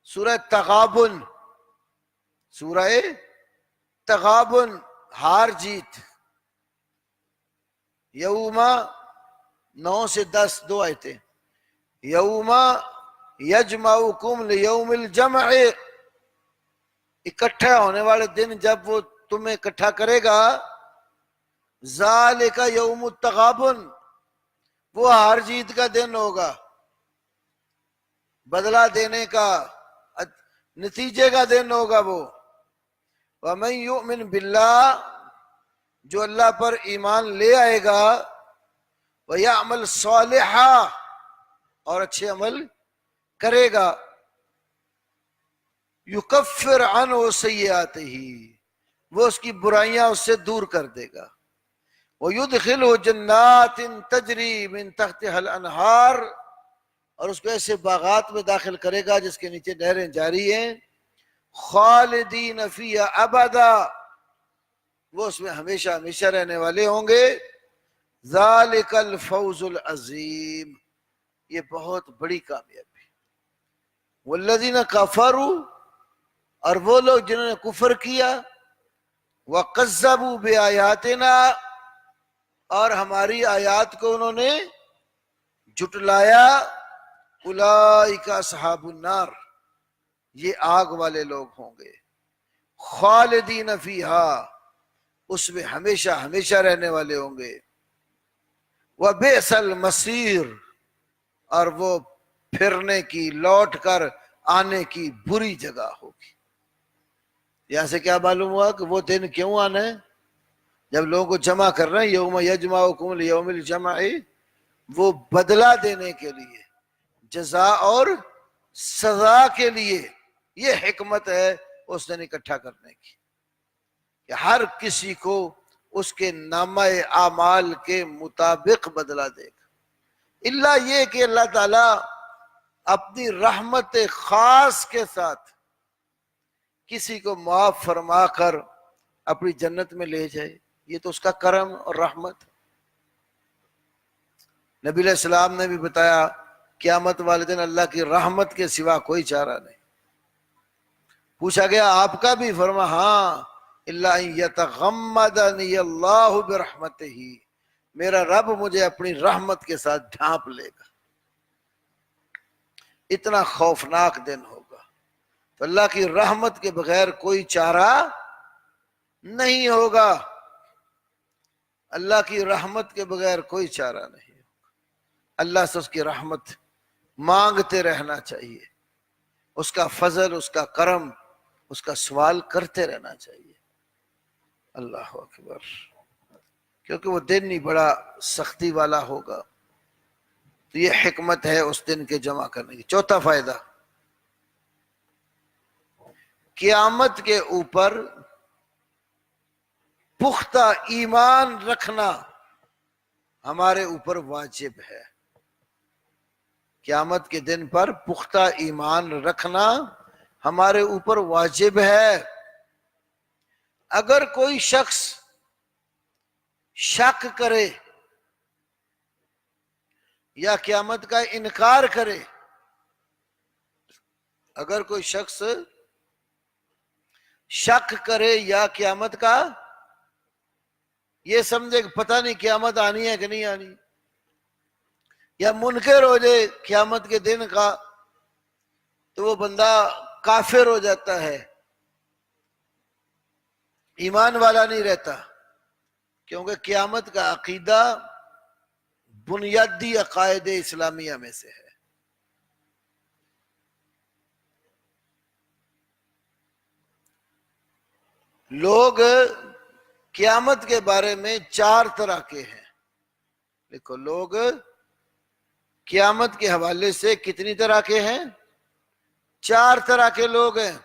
سورہ تغابن، سورہ تغابن، ہار جیت، یوما 9 سے 10 2 آیتیں. یوما یجمعکم لیوم الجمع، اکٹھا ہونے والے دن جب وہ تمہیں اکٹھا کرے گا. ذالک یوم التغابن، وہ ہار جیت کا دن ہوگا، بدلہ دینے کا، نتیجے کا دن ہوگا وہ. وَمَن يُؤْمِن بِاللَّهِ، جو اللہ پر ایمان لے آئے گا، وَيَعْمَلْ صَالِحًا، اور اچھے عمل کرے گا، يُكَفِّرْ عَنْهُ سَيِّئَاتِهِ، وہ اس کی برائیاں اس سے دور کر دے گا. وَيُدْخِلُهُ جَنَّاتٍ تَجْرِي مِن تَحْتِهَا الْأَنْهَارُ، اور اس کو ایسے باغات میں داخل کرے گا جس کے نیچے نہریں جاری ہیں. خالدین فیہا ابدا، وہ اس میں ہمیشہ ہمیشہ رہنے والے ہوں گے. ذالک الفوز العظیم، یہ بہت بڑی کامیابی. والذین کفروا، اور وہ لوگ جنہوں نے کفر کیا، وکذبوا بآیاتنا، اور ہماری آیات کو انہوں نے جھٹلایا، اولئک اصحاب النار، یہ آگ والے لوگ ہوں گے، خالدین فیہا، اس میں ہمیشہ ہمیشہ رہنے والے ہوں گے، وبئس المصیر، اور وہ پھرنے کی، لوٹ کر آنے کی بری جگہ ہوگی۔ یہاں سے کیا معلوم ہوا کہ وہ دن کیوں آنا ہے؟ جب لوگوں کو جمع کر رہے ہیں، یوم یجمعکم لیوم الجمع، وہ بدلہ دینے کے لیے، جزا اور سزا کے لیے، یہ حکمت ہے اس دن اکٹھا کرنے کی، کہ ہر کسی کو اس کے نامہ اعمال کے مطابق بدلہ دے گا، الا یہ کہ اللہ تعالیٰ اپنی رحمت خاص کے ساتھ کسی کو معاف فرما کر اپنی جنت میں لے جائے، یہ تو اس کا کرم اور رحمت۔ نبی علیہ السلام نے بھی بتایا قیامت والے دن اللہ کی رحمت کے سوا کوئی چارہ نہیں۔ پوچھا گیا آپ کا بھی؟ فرما ہاں، الا ان یتغمدنی اللہ برحمتہ، میرا رب مجھے اپنی رحمت کے ساتھ ڈھانپ لے گا۔ اتنا خوفناک دن ہوگا، تو اللہ کی رحمت کے بغیر کوئی چارہ نہیں ہوگا، اللہ کی رحمت کے بغیر کوئی چارہ نہیں ہوگا۔ اللہ سے اس کی رحمت مانگتے رہنا چاہیے، اس کا فضل، اس کا کرم، اس کا سوال کرتے رہنا چاہیے۔ اللہ اکبر، کیونکہ وہ دن ہی بڑا سختی والا ہوگا، تو یہ حکمت ہے اس دن کے جمع کرنے کی۔ چوتھا فائدہ، قیامت کے اوپر پختہ ایمان رکھنا ہمارے اوپر واجب ہے۔ قیامت کے دن پر پختہ ایمان رکھنا ہمارے اوپر واجب ہے۔ اگر کوئی شخص شک کرے یا قیامت کا انکار کرے، اگر کوئی شخص شک کرے یا قیامت کا یہ سمجھے کہ پتہ نہیں قیامت آنی ہے کہ نہیں آنی، یا منکر ہو جائے قیامت کے دن کا، تو وہ بندہ کافر ہو جاتا ہے، ایمان والا نہیں رہتا، کیونکہ قیامت کا عقیدہ بنیادی عقائد اسلامیہ میں سے ہے۔ لوگ قیامت کے بارے میں چار طرح کے ہیں، دیکھو لوگ قیامت کے حوالے سے کتنی طرح کے ہیں؟ چار طرح کے لوگ ہیں۔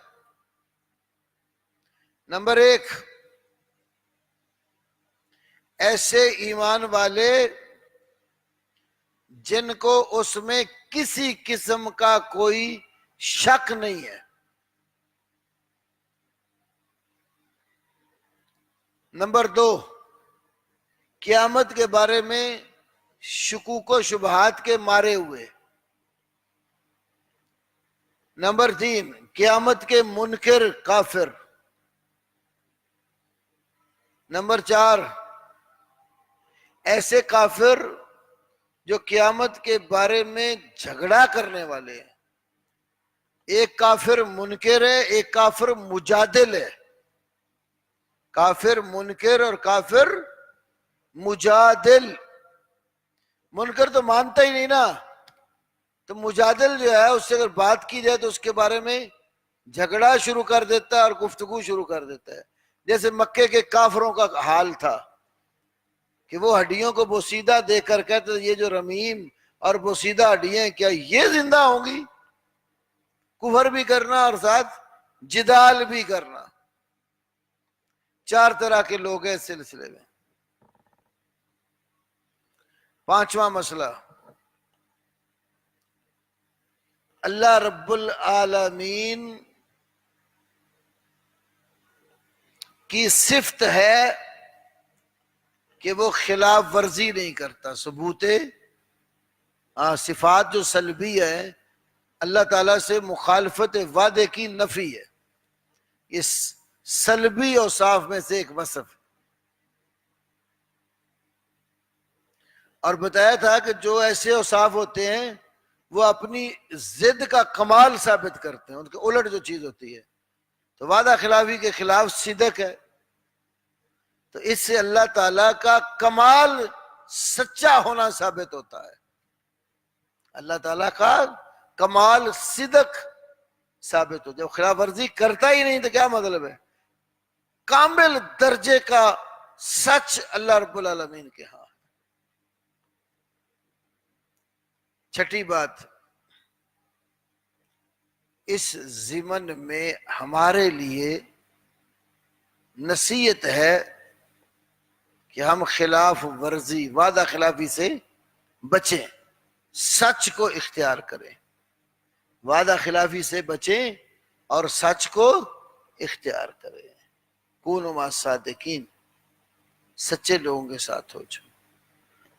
نمبر ایک، ایسے ایمان والے جن کو اس میں کسی قسم کا کوئی شک نہیں ہے۔ نمبر دو، قیامت کے بارے میں شکوک و شبہات کے مارے ہوئے۔ نمبر تین، قیامت کے منکر کافر۔ نمبر چار، ایسے کافر جو قیامت کے بارے میں جھگڑا کرنے والے ہیں۔ ایک کافر منکر ہے، ایک کافر مجادل ہے۔ کافر منکر اور کافر مجادل۔ منکر تو مانتا ہی نہیں نا، تو مجادل جو ہے اس سے اگر بات کی جائے تو اس کے بارے میں جھگڑا شروع کر دیتا ہے اور گفتگو شروع کر دیتا ہے، جیسے مکے کے کافروں کا حال تھا کہ وہ ہڈیوں کو بوسیدہ دیکھ کر کہتے یہ جو رمیم اور بوسیدہ ہڈیاں کیا یہ زندہ ہوں گی؟ کفر بھی کرنا اور ساتھ جدال بھی کرنا۔ چار طرح کے لوگ ہیں اس سلسلے میں۔ پانچواں مسئلہ، اللہ رب العالمین کی صفت ہے کہ وہ خلاف ورزی نہیں کرتا۔ ثبوت صفات جو سلبی ہے، اللہ تعالیٰ سے مخالفت وعدے کی نفی ہے، یہ سلبی اوصاف میں سے ایک وصف ہے۔ اور بتایا تھا کہ جو ایسے اوصاف ہوتے ہیں وہ اپنی ضد کا کمال ثابت کرتے ہیں، ان کے الٹ جو چیز ہوتی ہے. تو وعدہ خلافی کے خلاف صدق ہے. تو اس سے اللہ تعالیٰ کا کمال سچا ہونا ثابت ہوتا ہے. اللہ تعالیٰ کا کمال صدق ثابت ہو. جب خلاف ورزی کرتا ہی نہیں تو کیا مطلب ہے؟ کامل درجے کا سچ اللہ رب العالمین کے ہاں. چھٹی بات، اس ضمن میں ہمارے لیے نصیحت ہے کہ ہم خلاف ورزی، وعدہ خلافی سے بچیں، سچ کو اختیار کریں. وعدہ خلافی سے بچیں اور سچ کو اختیار کریں. کونوا مع الصادقین، سچے لوگوں کے ساتھ ہو جاؤ.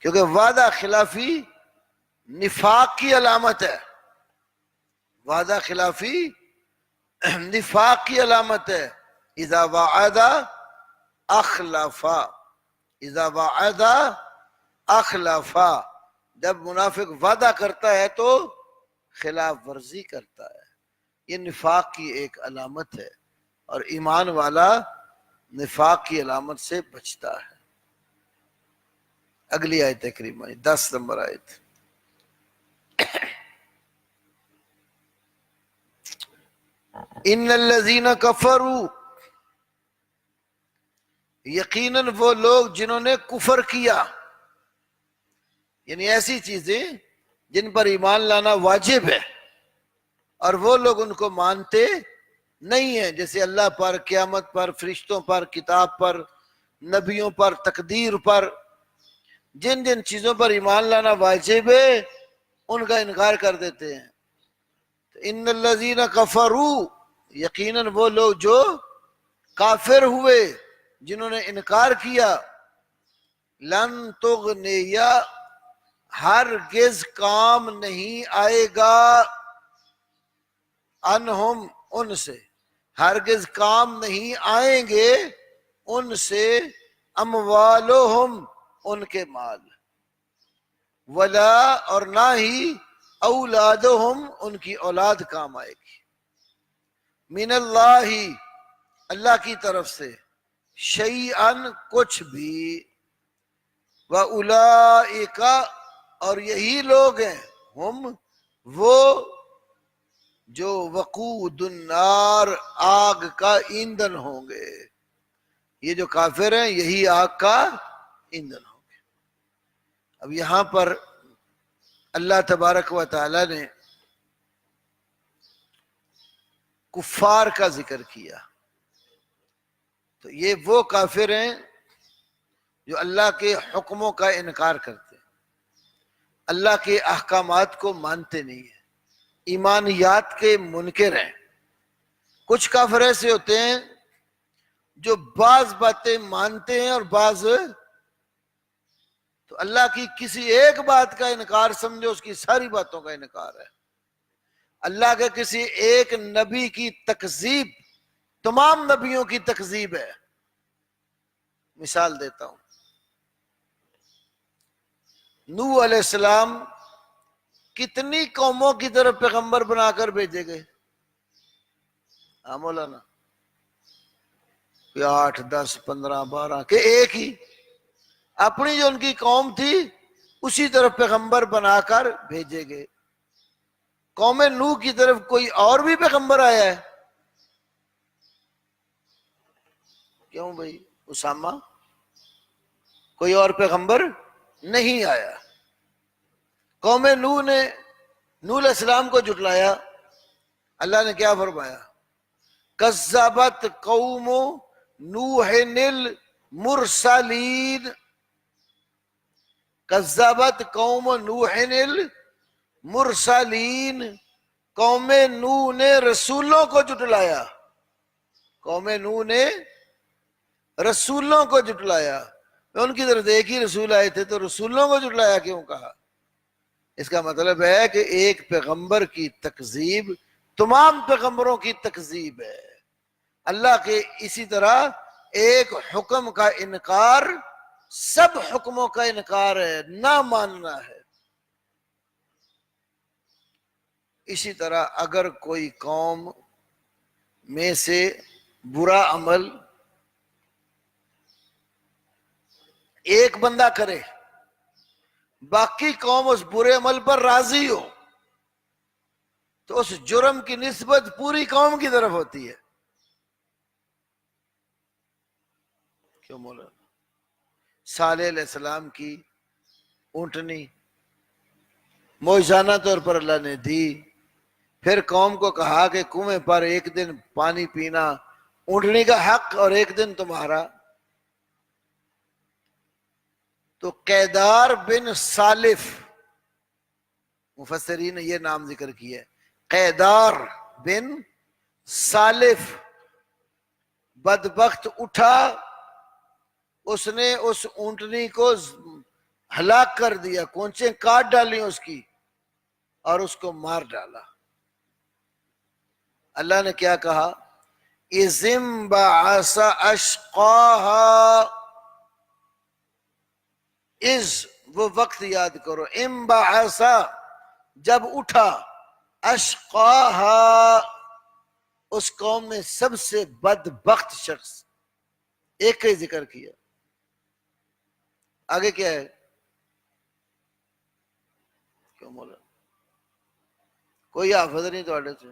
کیونکہ وعدہ خلافی نفاق کی علامت ہے. وعدہ خلافی نفاق کی علامت ہے. اذا وعد اخلف، اذا وعد اخلف، جب منافق وعدہ کرتا ہے تو خلاف ورزی کرتا ہے. یہ نفاق کی ایک علامت ہے، اور ایمان والا نفاق کی علامت سے بچتا ہے. اگلی آیت کریمہ 10 نمبر آیت. ان الذین کفروا، یقیناً وہ لوگ جنہوں نے کفر کیا، یعنی ایسی چیزیں جن پر ایمان لانا واجب ہے اور وہ لوگ ان کو مانتے نہیں ہیں، جیسے اللہ پر، قیامت پر، فرشتوں پر، کتاب پر، نبیوں پر، تقدیر پر. جن جن چیزوں پر ایمان لانا واجب ہے ان کا انکار کر دیتے ہیں. ان الذین کفروا، یقیناً وہ لوگ جو کافر ہوئے، جنہوں نے انکار کیا. لن تغنیا، ہرگز کام نہیں آئے گا. انہم، ان سے، ہرگز کام نہیں آئیں گے ان سے. اموالہم، ان کے مال. ولا، اور نہ ہی اولادہم، ان کی اولاد کام آئے گی. من اللہ، اللہ کی طرف سے. شیئن، کچھ بھی. وَأُولَئِكَ، اور یہی لوگ ہیں، ہم، وہ جو وقود النار، آگ کا ایندھن ہوں گے. یہ جو کافر ہیں یہی آگ کا ایندھن ہوں گے. اب یہاں پر اللہ تبارک و تعالی نے کفار کا ذکر کیا. تو یہ وہ کافر ہیں جو اللہ کے حکموں کا انکار کرتے ہیں، اللہ کے احکامات کو مانتے نہیں ہیں، ایمانیات کے منکر ہیں. کچھ کافر ایسے ہوتے ہیں جو بعض باتیں مانتے ہیں اور بعض، تو اللہ کی کسی ایک بات کا انکار سمجھو اس کی ساری باتوں کا انکار ہے. اللہ کے کسی ایک نبی کی تکذیب تمام نبیوں کی تکذیب ہے. مثال دیتا ہوں، نوح علیہ السلام کتنی قوموں کی طرف پیغمبر بنا کر بھیجے گئے؟ ہاں مولانا، 8 10 15 12 کہ ایک ہی اپنی جو ان کی قوم تھی اسی طرف پیغمبر بنا کر بھیجے گئے. قوم نوح کی طرف کوئی اور بھی پیغمبر آیا ہے؟ کیوں بھائی اسامہ، کوئی اور پیغمبر نہیں آیا. قوم نوح نے نوح علیہ السلام کو جھٹلایا. اللہ نے کیا فرمایا؟ کذبت قوم نوح المرسلین، کذبت قوم نوح المرسلین، قوم نوح نے رسولوں کو جھٹلایا. قوم نوح نے رسولوں کو جھٹلایا. ان کی طرف ایک ہی رسول آئے تھے تو رسولوں کو جھٹلایا کیوں کہا؟ اس کا مطلب ہے کہ ایک پیغمبر کی تکذیب تمام پیغمبروں کی تکذیب ہے. اللہ کے اسی طرح ایک حکم کا انکار سب حکموں کا انکار ہے، نہ ماننا ہے. اسی طرح اگر کوئی قوم میں سے برا عمل ایک بندہ کرے، باقی قوم اس برے عمل پر راضی ہو، تو اس جرم کی نسبت پوری قوم کی طرف ہوتی ہے. کیوں مولانا؟ صالح علیہ السلام کی اونٹنی معجزانہ طور پر اللہ نے دی، پھر قوم کو کہا کہ کنویں پر ایک دن پانی پینا اونٹنی کا حق اور ایک دن تمہارا. تو قیدار بن سالف، مفسرین نے یہ نام ذکر کیا ہے، قیدار بن سالف بدبخت اٹھا، اس نے اس اونٹنی کو ہلاک کر دیا، کونچیں کاٹ ڈالی اس کی اور اس کو مار ڈالا. اللہ نے کیا کہا؟ اِذِ انبعث اشقاها، از وہ وقت یاد کرو، انبعث جب اٹھا، اشقاها اس قوم میں سب سے بدبخت شخص، ایک کا ہی ذکر کیا. آگے کیا ہے؟ کیوں مولا کوئی حافظ نہیں تھوڑے سے؟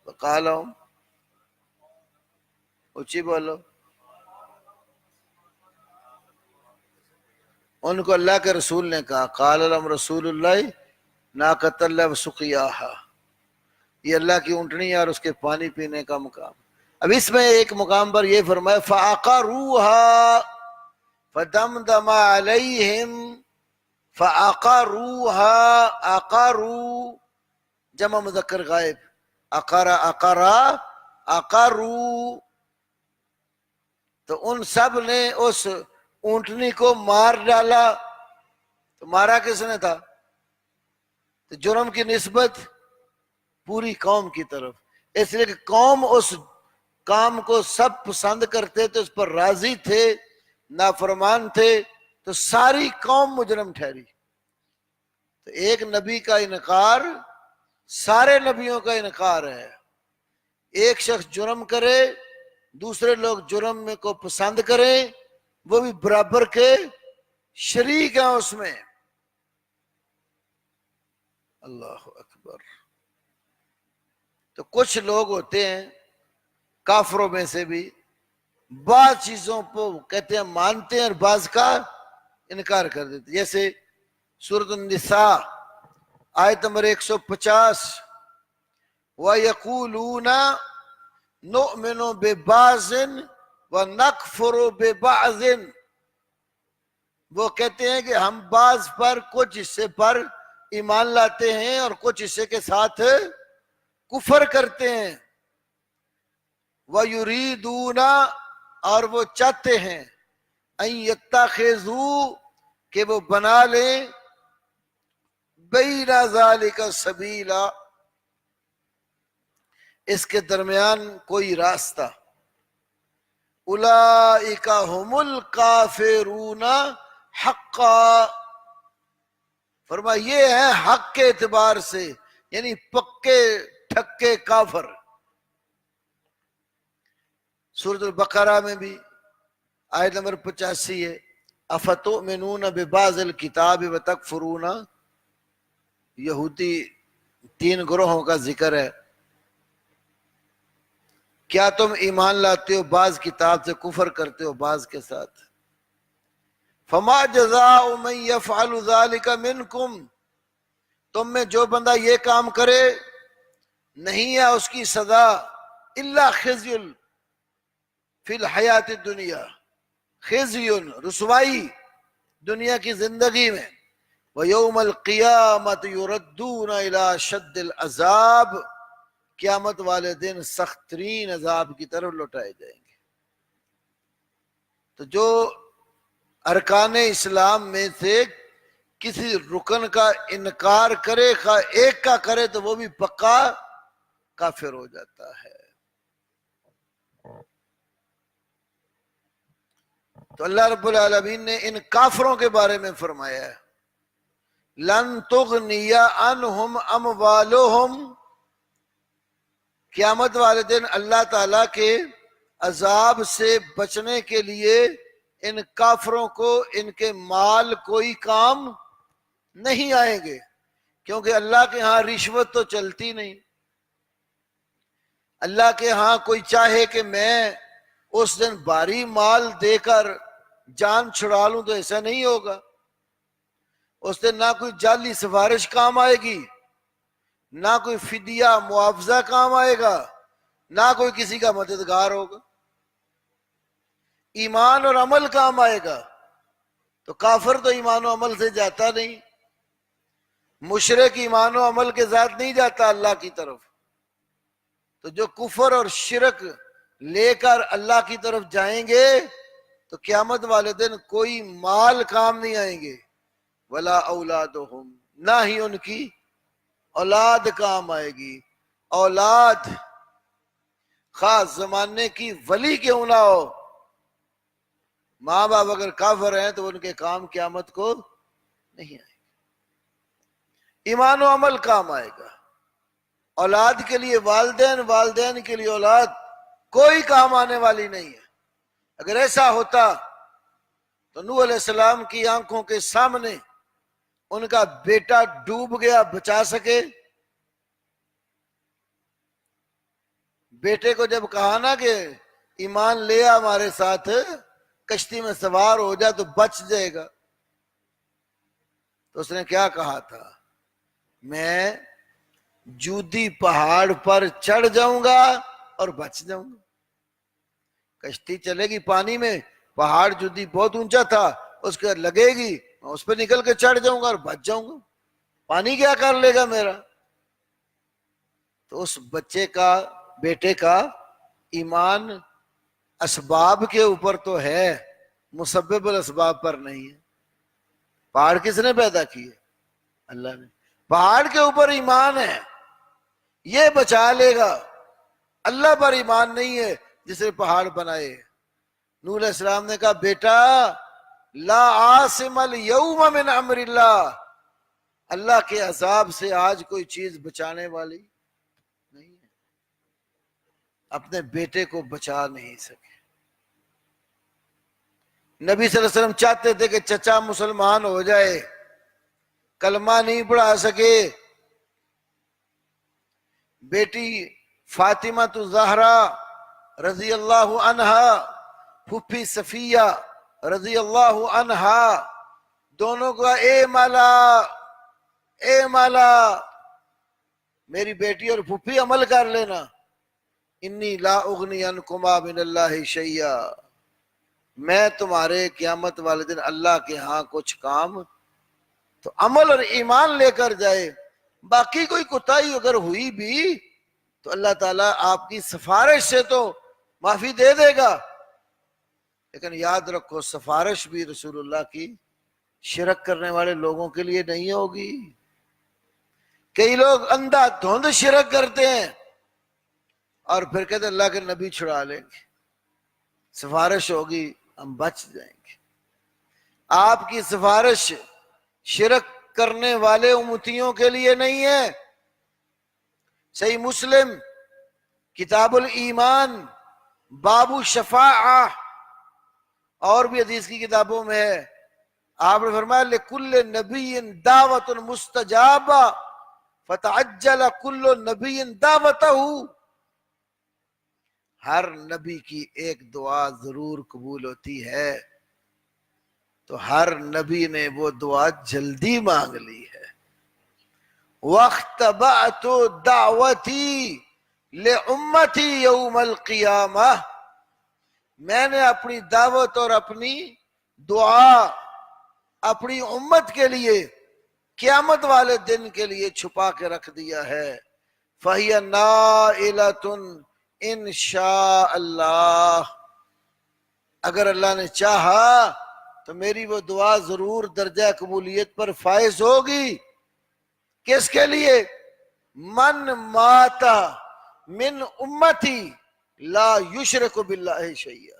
وقالہم، اچھی بولو. ان کو اللہ کے رسول نے کہا، قال لهم رسول اللہ ناقۃ اللہ وسقیاھا، یہ اللہ کی اونٹنی ہے اور اس کے پانی پینے کا مقام. اب اس میں ایک مقام پر یہ فرمایا فعقروها فدمدم علیہم، فعقروها، عقروا جمع مذکر غائب، عقرا عقرا عقروا، تو ان سب نے اس اونٹنی کو مار ڈالا. تو مارا کس نے تھا؟ تو جرم کی نسبت پوری قوم کی طرف، اس لیے کہ قوم اس کام کو سب پسند کرتے تھے، اس پر راضی تھے، نافرمان تھے، تو ساری قوم مجرم ٹھہری. تو ایک نبی کا انکار سارے نبیوں کا انکار ہے. ایک شخص جرم کرے، دوسرے لوگ جرم میں کو پسند کریں، وہ بھی برابر کے شریک ہیں اس میں. اللہ اکبر. تو کچھ لوگ ہوتے ہیں کافروں میں سے بھی، بعض چیزوں کو کہتے ہیں مانتے ہیں اور بعض کا انکار کر دیتے. جیسے سورۃ النساء آیت نمبر 150، وَيَقُولُونَ نُؤْمِنُ بِبَعْضٍ وَنَكْفُرُ بِبَعْضٍ، وہ کہتے ہیں کہ ہم بعض پر کچھ حصے پر ایمان لاتے ہیں اور کچھ حصے کے ساتھ کفر کرتے ہیں. وَيُرِيدُونَ اور وہ چاہتے ہیں، أَن يَتَّخِذُوا کہ وہ بنا لیں، بَيْنَ ذَلِكَ سَبِيلًا اس کے درمیان کوئی راستہ. اولئک هم الکافرون حقا، فرمایا یہ ہے حق کے اعتبار سے، یعنی پکے ٹھکے کافر. سورۃ البقرہ میں بھی آیت نمبر 85 ہے، افتؤمنون ببعض الکتاب وتکفرون، یہودی 3 گروہوں کا ذکر ہے. کیا تم ایمان لاتے ہو بعض کتاب سے، کفر کرتے ہو بعض کے ساتھ؟ فما جزاء من يفعل ذلك منکم، تم میں جو بندہ یہ کام کرے نہیں ہے اس کی سزا الا خزی فی الحیات الدنیا، خزی رسوائی دنیا کی زندگی میں، ویوم القیامت یردون الی شد العذاب، قیامت والے دن سخت ترین عذاب کی طرف لوٹائے جائیں گے. تو جو ارکان اسلام میں سے کسی رکن کا انکار کرے، خواہ ایک کا کرے، تو وہ بھی پکا کافر ہو جاتا ہے. تو اللہ رب العالمین نے ان کافروں کے بارے میں فرمایا ہے لن تغنی عنہم اموالہم، قیامت والے دن اللہ تعالیٰ کے عذاب سے بچنے کے لیے ان کافروں کو ان کے مال کوئی کام نہیں آئیں گے، کیونکہ اللہ کے ہاں رشوت تو چلتی نہیں۔ اللہ کے ہاں کوئی چاہے کہ میں اس دن بھاری مال دے کر جان چھڑا لوں تو ایسا نہیں ہوگا۔ اس دن نہ کوئی جعلی سفارش کام آئے گی، نہ کوئی فدیہ معاوضہ کام آئے گا، نہ کوئی کسی کا مددگار ہوگا۔ ایمان اور عمل کام آئے گا، تو کافر تو ایمان و عمل سے جاتا نہیں، مشرک ایمان و عمل کے ساتھ نہیں جاتا اللہ کی طرف۔ تو جو کفر اور شرک لے کر اللہ کی طرف جائیں گے تو قیامت والے دن کوئی مال کام نہیں آئیں گے، ولا اولادہم، نہ ہی ان کی اولاد کام آئے گی۔ اولاد خاص زمانے کی ولی کیوں نہ ہو، ماں باپ اگر کافر ہیں تو ان کے کام قیامت کو نہیں آئے گا۔ ایمان و عمل کام آئے گا۔ اولاد کے لیے والدین، والدین کے لیے اولاد کوئی کام آنے والی نہیں ہے۔ اگر ایسا ہوتا تو نوح علیہ السلام کی آنکھوں کے سامنے ان کا بیٹا ڈوب گیا، بچا سکے؟ بیٹے کو جب کہا نا کہ ایمان لے آ ہمارے ساتھ، کشتی میں سوار ہو جا تو بچ جائے گا، تو اس نے کیا کہا تھا؟ میں جودی پہاڑ پر چڑھ جاؤں گا اور بچ جاؤں گا۔ کشتی چلے گی پانی میں، پہاڑ جودی بہت اونچا تھا، اس کے لگے گی، میں اس پہ نکل کے چڑھ جاؤں گا اور بچ جاؤں گا، پانی کیا کر لے گا میرا؟ تو اس بچے کا، بیٹے کا ایمان اسباب کے اوپر تو ہے، مسبب الاسباب پر نہیں ہے۔ پہاڑ کس نے پیدا کیے؟ اللہ نے۔ پہاڑ کے اوپر ایمان ہے، یہ بچا لے گا۔ اللہ پر ایمان نہیں ہے جس نے پہاڑ بنائے۔ نوح علیہ السلام نے کہا بیٹا لا عاصم اليوم من امر اللہ، اللہ کے عذاب سے آج کوئی چیز بچانے والی نہیں ہے۔ اپنے بیٹے کو بچا نہیں سکے۔ نبی صلی اللہ علیہ وسلم چاہتے تھے کہ چچا مسلمان ہو جائے، کلمہ نہیں پڑھا سکے۔ بیٹی فاطمہ الزہرا رضی اللہ عنہا، پھوپھی صفیہ رضی اللہ عنہا، دونوں کا اے مولا، اے مولا، میری بیٹی اور پھوپھی عمل کر لینا، انی لا اغنی عنکما من اللہ شیئا، میں تمہارے قیامت والے دن اللہ کے ہاں کچھ کام، تو عمل اور ایمان لے کر جائے۔ باقی کوئی کوتاہی اگر ہوئی بھی تو اللہ تعالیٰ آپ کی سفارش سے تو معافی دے دے گا، لیکن یاد رکھو سفارش بھی رسول اللہ کی شرک کرنے والے لوگوں کے لیے نہیں ہوگی۔ کئی لوگ اندھا دھند شرک کرتے ہیں اور پھر کہتے اللہ کے نبی چھڑا لیں گے، سفارش ہوگی ہم بچ جائیں گے۔ آپ کی سفارش شرک کرنے والے امتیوں کے لیے نہیں ہے۔ صحیح مسلم کتاب الایمان باب الشفاعہ اور بھی حدیث کی کتابوں میں ہے، آپ نے فرمایا لکل نبی دعوت مستجابہ فتعجل کل نبی دعوتہ، ہر نبی کی ایک دعا ضرور قبول ہوتی ہے، تو ہر نبی نے وہ دعا جلدی مانگ لی ہے۔ وَاخْتَبَعْتُ دَعْوَتِي لِأُمَّتِي يَوْمَ الْقِيَامَةِ، میں نے اپنی دعوت اور اپنی دعا اپنی امت کے لیے قیامت والے دن کے لیے چھپا کے رکھ دیا ہے۔ فَهِيَ نَائِلَةٌ إِن شاء اللہ، اگر اللہ نے چاہا تو میری وہ دعا ضرور درجہ قبولیت پر فائز ہوگی۔ کس کے لیے؟ من مات من امتی لا یشرک باللہ شیئا،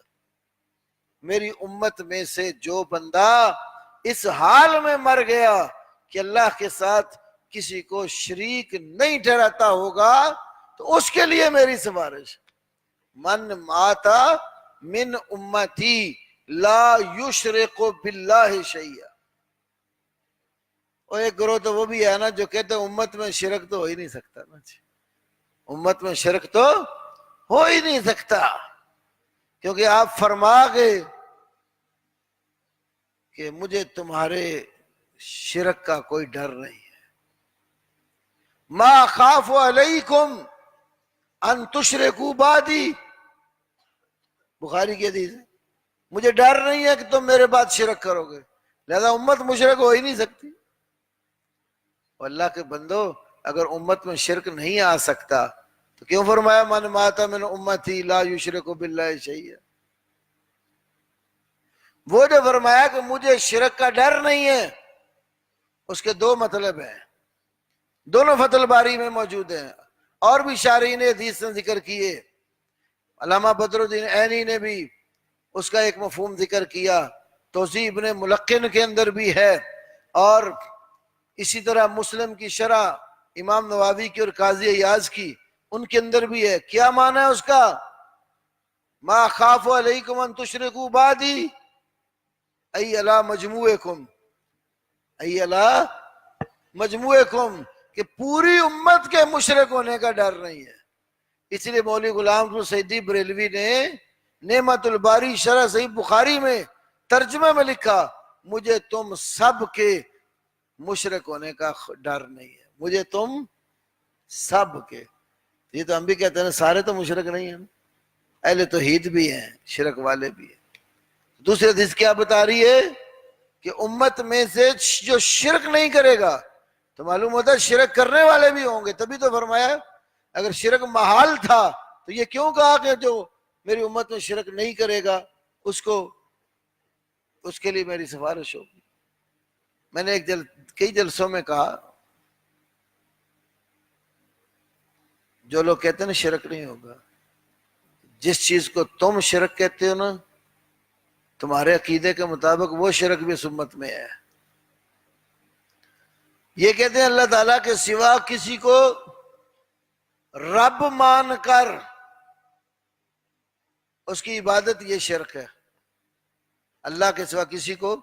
میری امت میں سے جو بندہ اس حال میں مر گیا کہ اللہ کے ساتھ کسی کو شریک نہیں ٹھہراتا ہوگا تو اس کے لیے میری سفارش، من ماتا من امتی لا یشرک باللہ شیئا۔ اور ایک گروہ تو وہ بھی ہے نا جو کہتے ہیں امت میں شرک تو ہو ہی نہیں سکتا نا جی، امت میں شرک تو ہو ہی نہیں سکتا، کیونکہ آپ فرما گئے کہ مجھے تمہارے شرک کا کوئی ڈر نہیں ہے۔ ما خاف علیکم ان تشرکوا بعدی، بخاری کی حدیث ہے، مجھے ڈر نہیں ہے کہ تم میرے بعد شرک کرو گے، لہذا امت مشرک ہو ہی نہیں سکتی۔ اور اللہ کے بندو، اگر امت میں شرک نہیں آ سکتا تو کیوں فرمایا من مات من امتی لا یشرک باللہ شیئا؟ وہ جو فرمایا کہ مجھے شرک کا ڈر نہیں ہے، اس کے دو مطلب ہیں، دونوں فتح الباری میں موجود ہیں، اور بھی شارحین حدیث نے ذکر کیے، علامہ بدر الدین عینی نے بھی اس کا ایک مفہوم ذکر کیا، توضیح ابن ملقن کے اندر بھی ہے، اور اسی طرح مسلم کی شرح امام نووی کی اور قاضی ایاز کی ان کے اندر بھی ہے۔ کیا معنی ہے اس کا؟ ما خاف علیکم ان تشرکوا بعدی ای علی مجموعکم، ای علی مجموعکم، کہ پوری امت کے مشرک ہونے کا ڈر نہیں ہے۔ اس لیے مولوی غلام رسول سیدی بریلوی نے نعمت الباری شرح صحیح بخاری میں ترجمے میں لکھا، مجھے تم سب کے مشرک ہونے کا ڈر نہیں ہے، مجھے تم سب کے۔ یہ تو ہم بھی کہتے ہیں سارے تو مشرک نہیں ہیں، اہل توحید بھی ہیں، شرک والے بھی ہیں۔ دوسری حدیث کیا بتا رہی ہے کہ امت میں سے جو شرک نہیں کرے گا، تو معلوم ہوتا ہے شرک کرنے والے بھی ہوں گے، تبھی تو فرمایا اگر شرک محال تھا تو یہ کیوں کہا کہ جو میری امت میں شرک نہیں کرے گا اس کے لیے میری سفارش ہوگی۔ میں نے کئی جلسوں میں کہا، جو لوگ کہتے ہیں نا شرک نہیں ہوگا، جس چیز کو تم شرک کہتے ہو نا، تمہارے عقیدے کے مطابق وہ شرک بھی اس امت میں ہے۔ یہ کہتے ہیں اللہ تعالیٰ کے سوا کسی کو رب مان کر اس کی عبادت، یہ شرک ہے۔ اللہ کے سوا کسی کو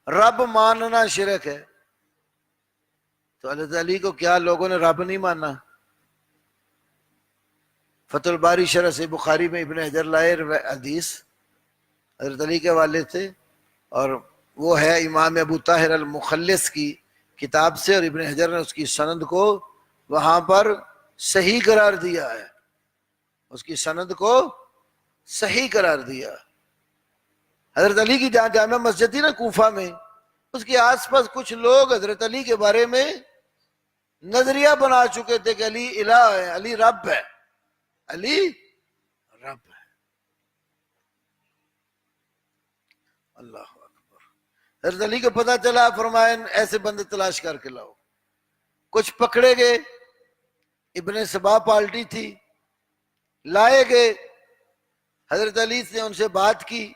رب ماننا شرک ہے، تو اللہ تعالیٰ کو کیا لوگوں نے رب نہیں مانا؟ فتح الباری شرح سے بخاری میں ابن حجر لائے حدیث حضرت علی کے والے تھے، اور وہ ہے امام ابو طاہر المخلص کی کتاب سے، اور ابن حجر نے اس کی سند کو وہاں پر صحیح قرار دیا ہے، اس کی سند کو صحیح قرار دیا۔ حضرت علی کی جہاں جامع مسجد تھی نا کوفہ میں، اس کے آس پاس کچھ لوگ حضرت علی کے بارے میں نظریہ بنا چکے تھے کہ علی الہ ہے، علی رب ہے، علی رب ہے۔ اللہ اکبر۔ حضرت علی کو پتہ چلا، فرمایا ایسے بندے تلاش کر کے لاؤ۔ کچھ پکڑے گئے، ابن سبا پارٹی تھی، لائے گئے، حضرت علی نے ان سے بات کی،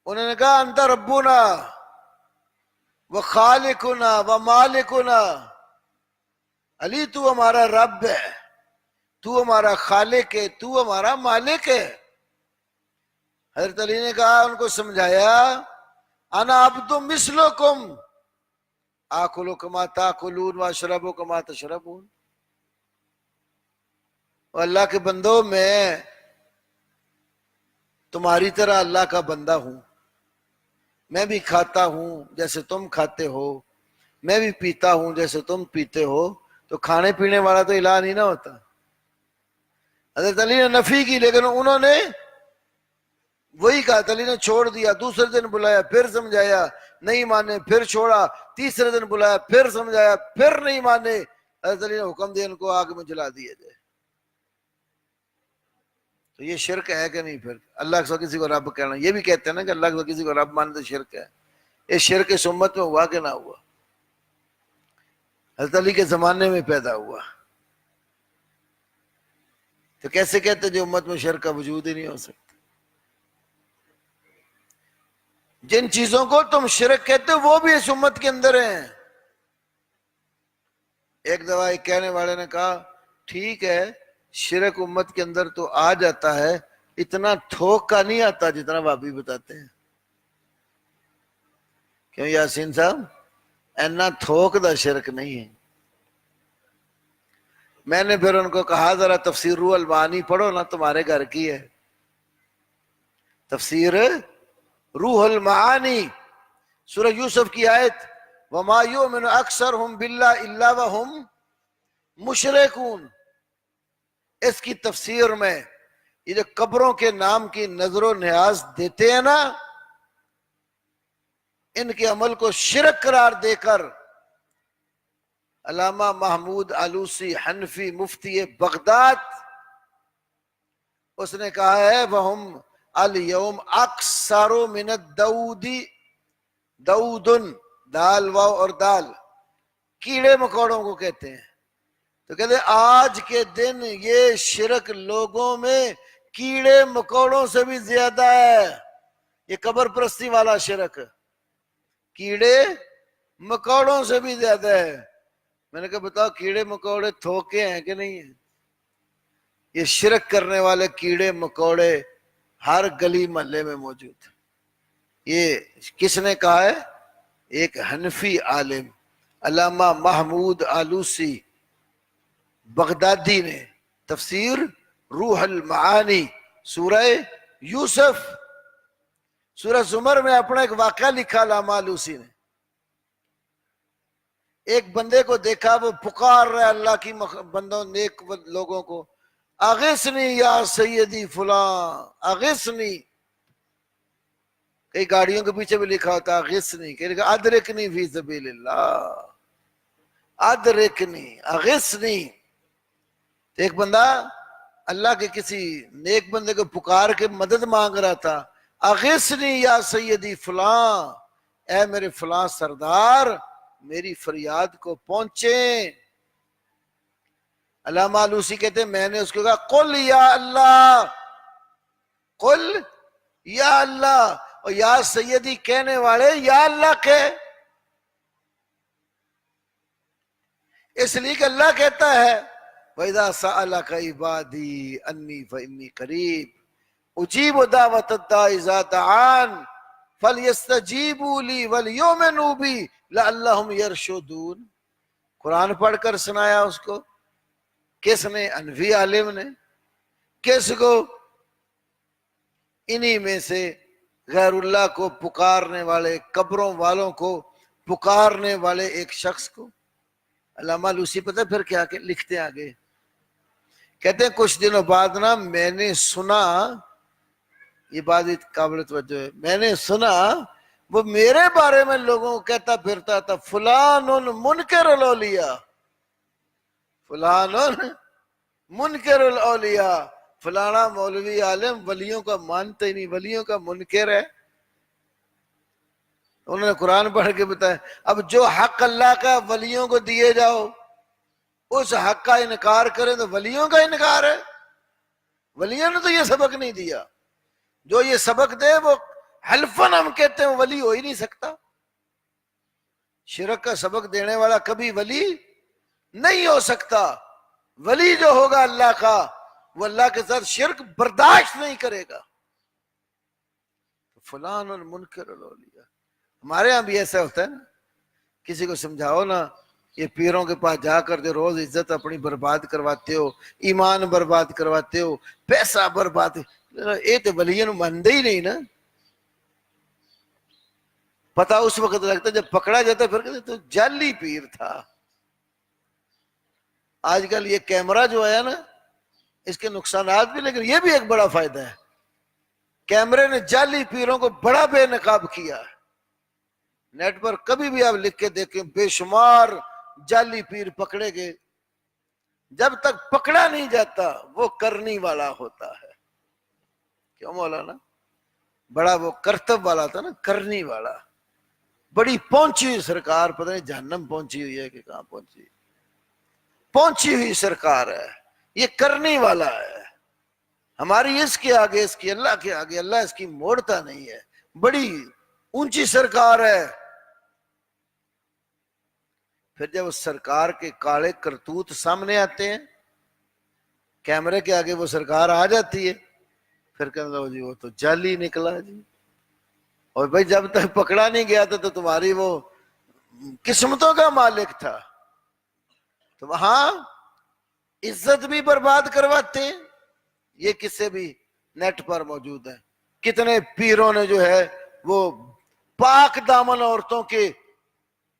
انہوں نے کہا انت ربنا و خالقنا و مالکنا، علی تو ہمارا رب ہے، تو ہمارا خالق ہے، تو ہمارا مالک ہے۔ حضرت علی نے کہا، ان کو سمجھایا، انا عبد مثلکم آکل کما تاکلون واشرب کما تشربون، اور اللہ کے بندوں میں تمہاری طرح اللہ کا بندہ ہوں، میں بھی کھاتا ہوں جیسے تم کھاتے ہو، میں بھی پیتا ہوں جیسے تم پیتے ہو، تو کھانے پینے والا تو الہ نہیں نہ ہوتا۔ حضرت علی نے نفی کی، لیکن انہوں نے وہی کہا، علی نے چھوڑ دیا۔ دوسرے دن بلایا، پھر سمجھایا، نہیں مانے، پھر چھوڑا، تیسرے دن بلایا، پھر سمجھایا، پھر نہیں مانے۔ حضرت علی نے حکم دیا ان کو آگ میں جلا دیا جائے۔ تو یہ شرک ہے کہ نہیں؟ پھر اللہ کے سوا کسی کو رب کہنا، یہ بھی کہتے ہیں نا کہ اللہ کے سوا کسی کو رب مانتے شرک ہے۔ یہ شرک اس امت میں ہوا کہ نہ ہوا؟ حضرت علی کے زمانے میں پیدا ہوا، تو کیسے کہتے جو امت میں شرک کا وجود ہی نہیں ہو سکتا؟ جن چیزوں کو تم شرک کہتے ہو وہ بھی اس امت کے اندر ہیں۔ ایک دفعہ ایک کہنے والے نے کہا ٹھیک ہے شرک امت کے اندر تو آ جاتا ہے، اتنا تھوک کا نہیں آتا جتنا بھابی بتاتے ہیں. کیوں یاسین صاحب؟ اینا تھوک دا شرک نہیں ہے. میں نے پھر ان کو کہا ذرا تفسیر روح المعانی پڑھو نا، تمہارے گھر کی ہے تفسیر روح المعانی، سورہ یوسف کی آیت وَمَا يُؤْمِنُ أَكْثَرُهُمْ بِاللَّهِ إِلَّا وَهُمْ مُشْرِكُونَ. اس کی تفسیر میں یہ جو قبروں کے نام کی نظر و نیاز دیتے ہیں نا، ان کے عمل کو شرک قرار دے کر علامہ محمود آلوسی حنفی مفتی بغداد اس نے کہا ہے وَهُمْ الْيَوْمَ أَكْثَرُ مِنَ الدَّوْدِ، دودن دال واو اور دال کیڑے مکوڑوں کو کہتے ہیں. تو کہتے ہیں آج کے دن یہ شرک لوگوں میں کیڑے مکوڑوں سے بھی زیادہ ہے. یہ قبر پرستی والا شرک کیڑے مکوڑوں سے بھی زیادہ ہے. میں نے کہا بتاؤ کیڑے مکوڑے تھوکے ہیں کہ نہیں ہیں؟ یہ شرک کرنے والے کیڑے مکوڑے ہر گلی محلے میں موجود ہیں. یہ کس نے کہا ہے؟ ایک حنفی عالم علامہ محمود آلوسی بغدادی نے تفسیر روح المعانی سورہ یوسف سورہ زمر میں اپنا ایک واقعہ لکھا علامہ آلوسی نے. ایک بندے کو دیکھا وہ پکار رہا ہے اللہ کی بندوں نیک لوگوں کو، اغثنی یا سیدی فلاں اغثنی. کئی گاڑیوں کے پیچھے بھی لکھا ہوتا اغثنی، کہ ادرکنی فی سبیل اللہ ادرکنی اغثنی. ایک بندہ اللہ کے کسی نیک بندے کو پکار کے مدد مانگ رہا تھا، اغثنی یا سیدی فلاں، اے میرے فلاں سردار میری فریاد کو پہنچیں. علامہ آلوسی کہتے ہیں میں نے اس کو کہا قل یا اللہ، قل یا اللہ، اور یا سیدی کہنے والے یا اللہ کہ، اس لیے کہ اللہ کہتا ہے وَإِذَا سَأَلَكَ عِبَادِي أَنِّي فَإِنِّي قَرِيبٌ أُجِيبُ دَعْوَةَ الدَّاعِ إِذَا دَعَانِ فَلْيَسْتَجِيبُوا لِي وَلْيُؤْمِنُوا بِي لَعَلَّهُمْ يَرْشُدُونَ. قرآن پڑھ کر سنایا اس کو. کس نے؟ حنفی عالم نے. کس کو؟ انہی میں سے غیر اللہ کو پکارنے والے، قبروں والوں کو پکارنے والے ایک شخص کو. علامہ لوسی پتہ پھر کیا کہ لکھتے آگے، کہتے ہیں کچھ دنوں بعد نا میں نے سنا، یہ بات قابل توجہ ہے، میں نے سنا وہ میرے بارے میں لوگوں کو کہتا پھرتا تھا فلان منکر الاولیاء، فلان منکر الاولیاء، فلانا مولوی عالم ولیوں کا مانتے ہی نہیں، ولیوں کا منکر ہے. انہوں نے قرآن پڑھ کے بتایا اب جو حق اللہ کا ولیوں کو دیے جاؤ، اس حق کا انکار کریں تو ولیوں کا انکار ہے. ولیوں نے تو یہ سبق نہیں دیا، جو یہ سبق دے وہ حلفاً ہم کہتے ہیں وہ ولی ہو ہی نہیں سکتا. شرک کا سبق دینے والا کبھی ولی نہیں ہو سکتا. ولی جو ہوگا اللہ کا وہ اللہ کے ساتھ شرک برداشت نہیں کرے گا. فلان المنکر الاولیاء. ہمارے ہاں بھی ایسا ہوتا ہے نا، کسی کو سمجھاؤ نا، یہ پیروں کے پاس جا کر جو روز عزت اپنی برباد کرواتے ہو، ایمان برباد کرواتے ہو، پیسہ برباد، یہ تو ولیوں مانتے ہی نہیں نا. پتہ اس وقت لگتا جب پکڑا جاتا پھر کہتے تو جعلی پیر تھا. آج کل یہ کیمرہ جو آیا نا اس کے نقصانات بھی، لیکن یہ بھی ایک بڑا فائدہ ہے. کیمرے نے جعلی پیروں کو بڑا بے نقاب کیا ہے. نیٹ پر کبھی بھی آپ لکھ کے دیکھیں بے شمار جعلی پیر پکڑے گئے. جب تک پکڑا نہیں جاتا وہ کرنی والا ہوتا ہے. کیوں مولانا؟ بڑا وہ کرتب والا تھا نا، کرنی والا. بڑی پہنچی ہوئی سرکار، پتہ نہیں جہنم پہنچی ہوئی ہے کہ کہاں پہنچی ہوئی سرکار ہے. یہ کرنی والا ہے. ہماری اس کے آگے، اس کی اللہ کے آگے اللہ اس کی موڑتا نہیں ہے. بڑی اونچی سرکار ہے. پھر جب اس سرکار کے کاڑے کرتوت سامنے آتے ہیں، کیمرے کے آگے وہ سرکار آ جاتی ہے، پھر کہنے لگو جی وہ تو جعلی نکلا جی، اور بھائی جب تک پکڑا نہیں گیا تھا تو تمہاری وہ قسمتوں کا مالک تھا۔ تو وہاں عزت بھی برباد کرواتے ہیں، یہ قصے بھی نیٹ پر موجود ہیں، کتنے پیروں نے جو ہے وہ پاک دامن عورتوں کے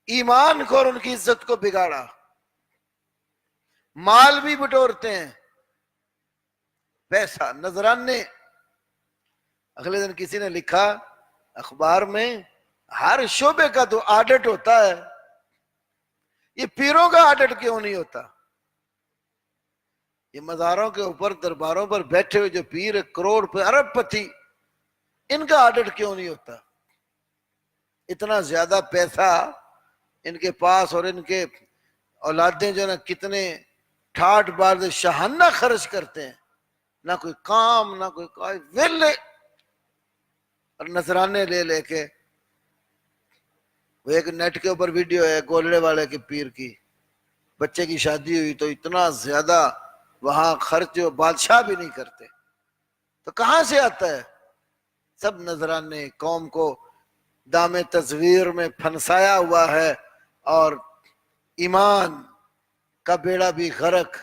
ایمان کو اور ان کی عزت کو بگاڑا، مال بھی بٹورتے ہیں، پیسہ نذرانے۔ اگلے دن کسی نے لکھا اخبار میں، ہر شعبے کا تو آڈٹ ہوتا ہے، یہ پیروں کا آڈٹ کیوں نہیں ہوتا؟ یہ مزاروں کے اوپر درباروں پر بیٹھے ہوئے جو پیر کروڑ پہ ارب پتی، ان کا آڈٹ کیوں نہیں ہوتا؟ اتنا زیادہ پیسہ ان کے پاس، اور ان کے اولادیں جو نا کتنے ٹھاٹ باز شاہانہ خرچ کرتے ہیں، نہ کوئی کام نہ کوئی کاج، ویلے، اور نذرانے لے لے کے۔ وہ ایک نیٹ کے اوپر ویڈیو ہے گولڑے والے کے پیر کی، بچے کی شادی ہوئی تو اتنا زیادہ وہاں خرچ جو بادشاہ بھی نہیں کرتے، تو کہاں سے آتا ہے؟ سب نذرانے، قوم کو دام تصویر میں پھنسایا ہوا ہے، اور ایمان کا بیڑا بھی غرق،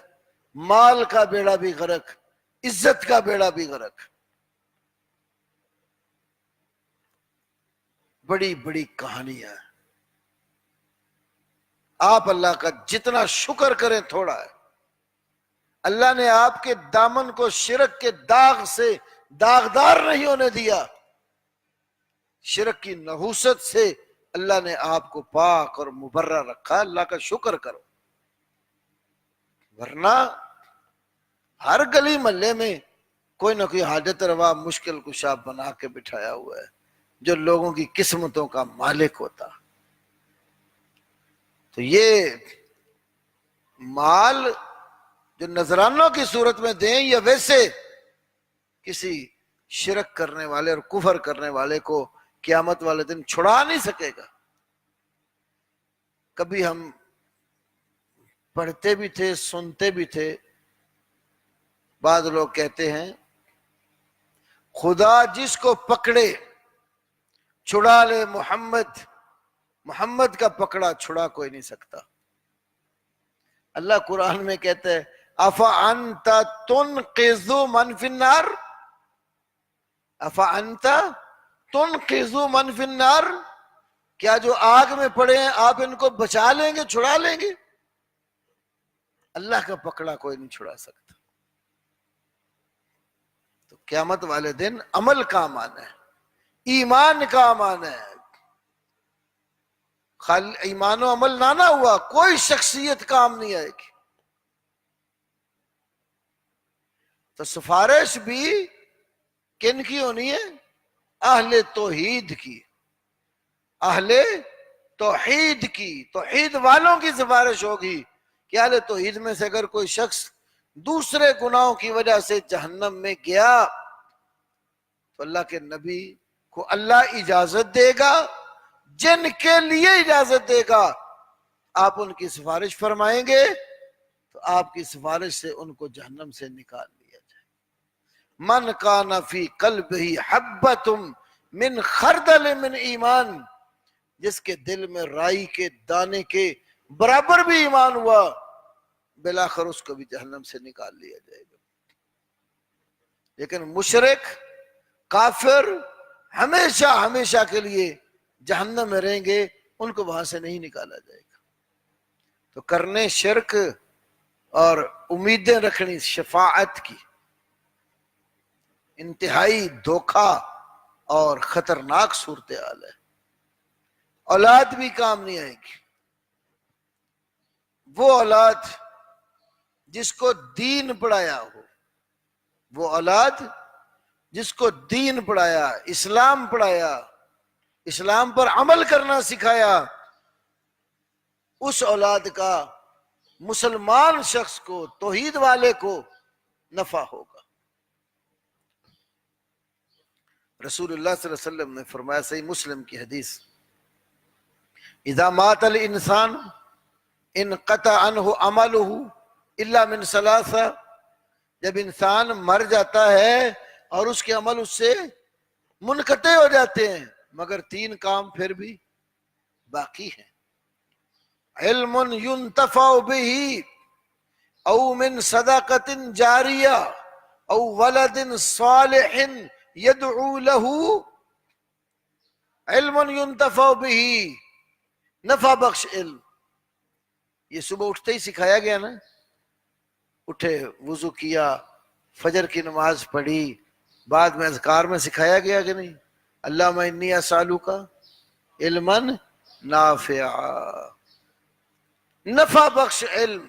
مال کا بیڑا بھی غرق، عزت کا بیڑا بھی غرق۔ بڑی بڑی کہانیاں، آپ اللہ کا جتنا شکر کریں تھوڑا ہے۔ اللہ نے آپ کے دامن کو شرک کے داغ سے داغدار نہیں ہونے دیا، شرک کی نحوست سے اللہ نے آپ کو پاک اور مبرہ رکھا، اللہ کا شکر کرو۔ ورنہ ہر گلی محلے میں کوئی نہ کوئی حاجت روا مشکل کشا بنا کے بٹھایا ہوا ہے، جو لوگوں کی قسمتوں کا مالک ہوتا۔ تو یہ مال جو نذرانوں کی صورت میں دیں، یا ویسے کسی شرک کرنے والے اور کفر کرنے والے کو قیامت والے دن چھڑا نہیں سکے گا۔ کبھی ہم پڑھتے بھی تھے، سنتے بھی تھے، بعض لوگ کہتے ہیں خدا جس کو پکڑے چھڑا لے محمد، محمد کا پکڑا چھڑا کوئی نہیں سکتا۔ اللہ قرآن میں کہتا ہے افانت تنقذ من فی النار، افانت تنقذ من فی النار، کیا جو آگ میں پڑے ہیں آپ ان کو بچا لیں گے، چھڑا لیں گے؟ اللہ کا پکڑا کوئی نہیں چھڑا سکتا۔ تو قیامت والے دن عمل کام آنا ہے، ایمان کام آنا ہے۔ ایمان و عمل نہ ہوا کوئی شخصیت کام نہیں آئے گی۔ تو سفارش بھی کن کی ہونی ہے؟ اہل توحید کی، اہل توحید کی، توحید والوں کی سفارش ہوگی کہ اہل توحید میں سے اگر کوئی شخص دوسرے گناہوں کی وجہ سے جہنم میں گیا تو اللہ کے نبی کو اللہ اجازت دے گا، جن کے لیے اجازت دے گا آپ ان کی سفارش فرمائیں گے تو آپ کی سفارش سے ان کو جہنم سے نکال لیا جائے۔ من کان فی قلبہ حبۃ من خردل من ایمان، جس کے دل میں رائی کے دانے کے برابر بھی ایمان ہوا، بالآخر اس کو بھی جہنم سے نکال لیا جائے گا۔ لیکن مشرک کافر ہمیشہ ہمیشہ کے لیے جہنم میں رہیں گے، ان کو وہاں سے نہیں نکالا جائے گا۔ تو کرنے شرک اور امیدیں رکھنی شفاعت کی انتہائی دھوکہ اور خطرناک صورتحال ہے۔ اولاد بھی کام نہیں آئے گی، وہ اولاد جس کو دین پڑھایا ہو، وہ اولاد جس کو دین پڑھایا، اسلام پڑھایا، اسلام پر عمل کرنا سکھایا، اس اولاد کا مسلمان شخص کو، توحید والے کو نفع ہوگا۔ رسول اللہ صلی اللہ علیہ وسلم نے فرمایا، صحیح مسلم کی حدیث، اذا مات الانسان انقطع عنہ عملہ الا من ثلاثہ، جب انسان مر جاتا ہے اور اس کے عمل اس سے منقطع ہو جاتے ہیں، مگر تین کام پھر بھی باقی ہیں. علم ينتفع به او من صدقۃ جاریہ او ولد صالح يدعو له. علم ينتفع به، نفع بخش علم. یہ صبح اٹھتے ہی سکھایا گیا نا، اٹھے وضو کیا، فجر کی نماز پڑھی، بعد میں اذکار میں سکھایا گیا کہ نہیں؟ اللہم انی اسالک علما نافعا. نفع بخش علم،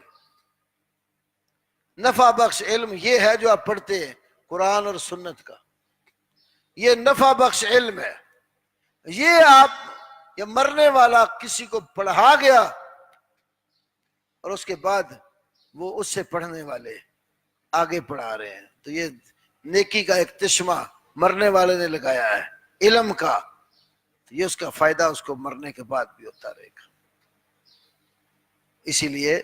نفع بخش علم یہ ہے جو آپ پڑھتے ہیں قرآن اور سنت کا، یہ نفع بخش علم ہے. یہ آپ یا مرنے والا کسی کو پڑھا گیا اور اس کے بعد وہ اس سے پڑھنے والے آگے پڑھا رہے ہیں، تو یہ نیکی کا ایک تشمہ مرنے والے نے لگایا ہے علم کا، تو یہ اس کا فائدہ اس کو مرنے کے بعد بھی ہوتا رہے گا. اسی لیے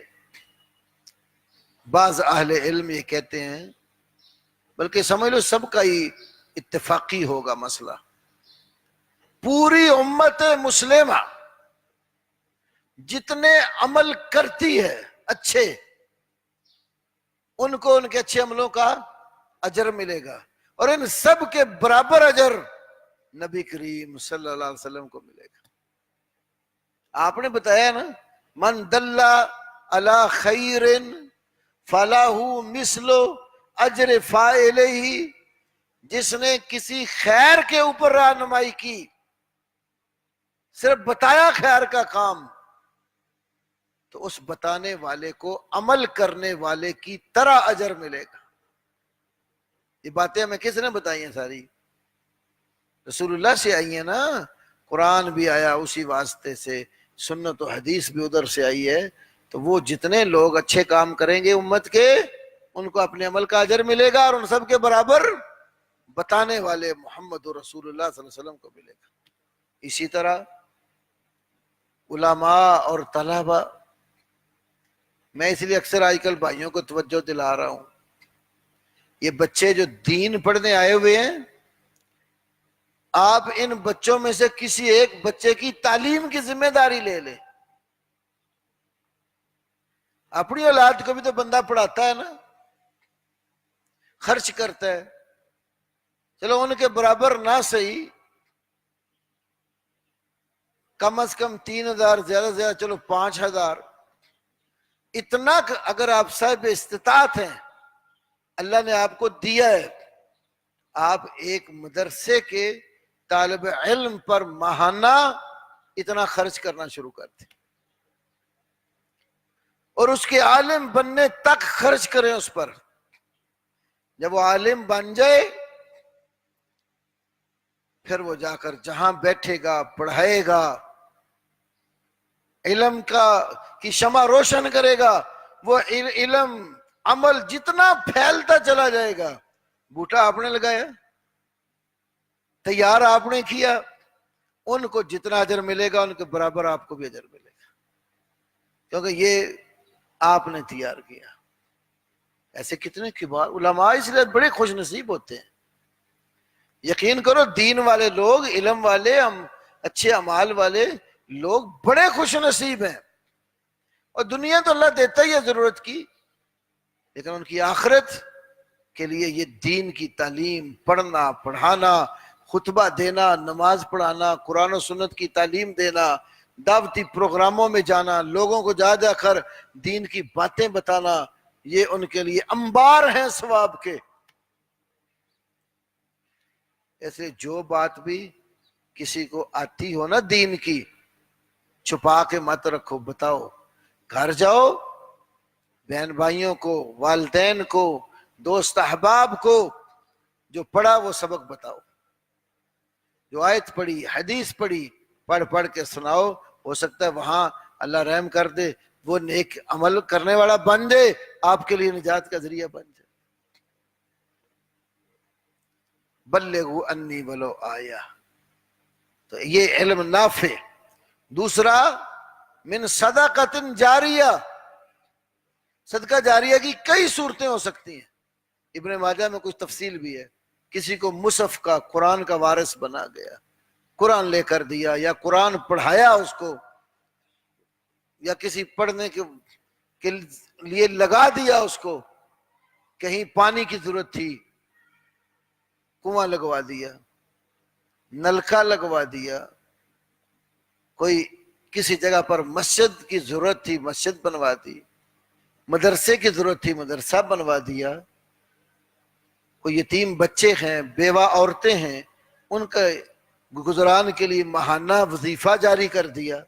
بعض اہل علم یہ کہتے ہیں، بلکہ سمجھ لو سب کا ہی اتفاقی ہوگا مسئلہ، پوری امت مسلمہ جتنے عمل کرتی ہے اچھے، ان کو ان کے اچھے عملوں کا اجر ملے گا، اور ان سب کے برابر اجر نبی کریم صلی اللہ علیہ وسلم کو ملے گا. آپ نے بتایا نا، من دل علی خیر فلاح مثل اجر فاعلہ، جس نے کسی خیر کے اوپر رہنمائی کی، صرف بتایا خیر کا کام، تو اس بتانے والے کو عمل کرنے والے کی طرح اجر ملے گا. یہ باتیں ہمیں کس نے بتائی ہیں؟ ساری رسول اللہ سے آئی ہیں نا. قرآن بھی آیا اسی واسطے سے، سنت و حدیث بھی ادھر سے آئی ہے. تو وہ جتنے لوگ اچھے کام کریں گے امت کے، ان کو اپنے عمل کا اجر ملے گا، اور ان سب کے برابر بتانے والے محمد رسول اللہ صلی اللہ علیہ وسلم کو ملے گا. اسی طرح علماء اور طلباء، میں اس لیے اکثر آج کل بھائیوں کو توجہ دلا رہا ہوں، یہ بچے جو دین پڑھنے آئے ہوئے ہیں، آپ ان بچوں میں سے کسی ایک بچے کی تعلیم کی ذمہ داری لے لیں. اپنی اولاد کو بھی تو بندہ پڑھاتا ہے نا، خرچ کرتا ہے، چلو ان کے برابر نہ صحیح، کم از کم 3,000، زیادہ سے زیادہ چلو 5,000، اتنا اگر آپ صاحب استطاعت ہیں، اللہ نے آپ کو دیا ہے، آپ ایک مدرسے کے طالب علم پر ماہانہ اتنا خرچ کرنا شروع کر دیں، اور اس کے عالم بننے تک خرچ کریں اس پر. جب وہ عالم بن جائے، پھر وہ جا کر جہاں بیٹھے گا پڑھائے گا، علم کی شمع روشن کرے گا، وہ علم عمل جتنا پھیلتا چلا جائے گا. بوٹا آپ نے لگایا، تیار آپ نے کیا، ان کو جتنا اجر ملے گا ان کے برابر آپ کو بھی اجر ملے گا، کیونکہ یہ آپ نے تیار کیا. ایسے کتنے کبار علماء اس لیے بڑے خوش نصیب ہوتے ہیں. یقین کرو دین والے لوگ، علم والے، اچھے اعمال والے لوگ بڑے خوش نصیب ہیں. اور دنیا تو اللہ دیتا ہی ہے ضرورت کی، لیکن ان کی آخرت کے لیے یہ دین کی تعلیم، پڑھنا پڑھانا، خطبہ دینا، نماز پڑھانا، قرآن و سنت کی تعلیم دینا، دعوتی پروگراموں میں جانا، لوگوں کو جا جا کر دین کی باتیں بتانا، یہ ان کے لیے انبار ہیں ثواب کے. ایسے جو بات بھی کسی کو آتی ہو نا دین کی، چھپا کے مت رکھو، بتاؤ. گھر جاؤ، بہن بھائیوں کو، والدین کو، دوست احباب کو جو پڑھا وہ سبق بتاؤ. جو آیت پڑھی، حدیث پڑھی، پڑھ پڑھ کے سناؤ. ہو سکتا ہے وہاں اللہ رحم کر دے، وہ نیک عمل کرنے والا بن جائے، آپ کے لیے نجات کا ذریعہ بن جائے. بلغوا انی ولو آیہ. تو یہ علم نافع. دوسرا من صدقۃ جاریہ، صدقہ جاریہ کی کئی صورتیں ہو سکتی ہیں. ابن ماجہ میں کچھ تفصیل بھی ہے. کسی کو مصحف کا، قرآن کا وارث بنا گیا، قرآن لے کر دیا، یا قرآن پڑھایا اس کو، یا کسی پڑھنے کے لیے لگا دیا اس کو، کہیں پانی کی ضرورت تھی کنواں لگوا دیا، نلکا لگوا دیا، کوئی کسی جگہ پر مسجد کی ضرورت تھی مسجد بنوا دی، مدرسے کی ضرورت تھی مدرسہ بنوا دیا، کوئی یتیم بچے ہیں، بیوہ عورتیں ہیں، ان کا گزران کے لیے ماہانہ وظیفہ جاری کر دیا.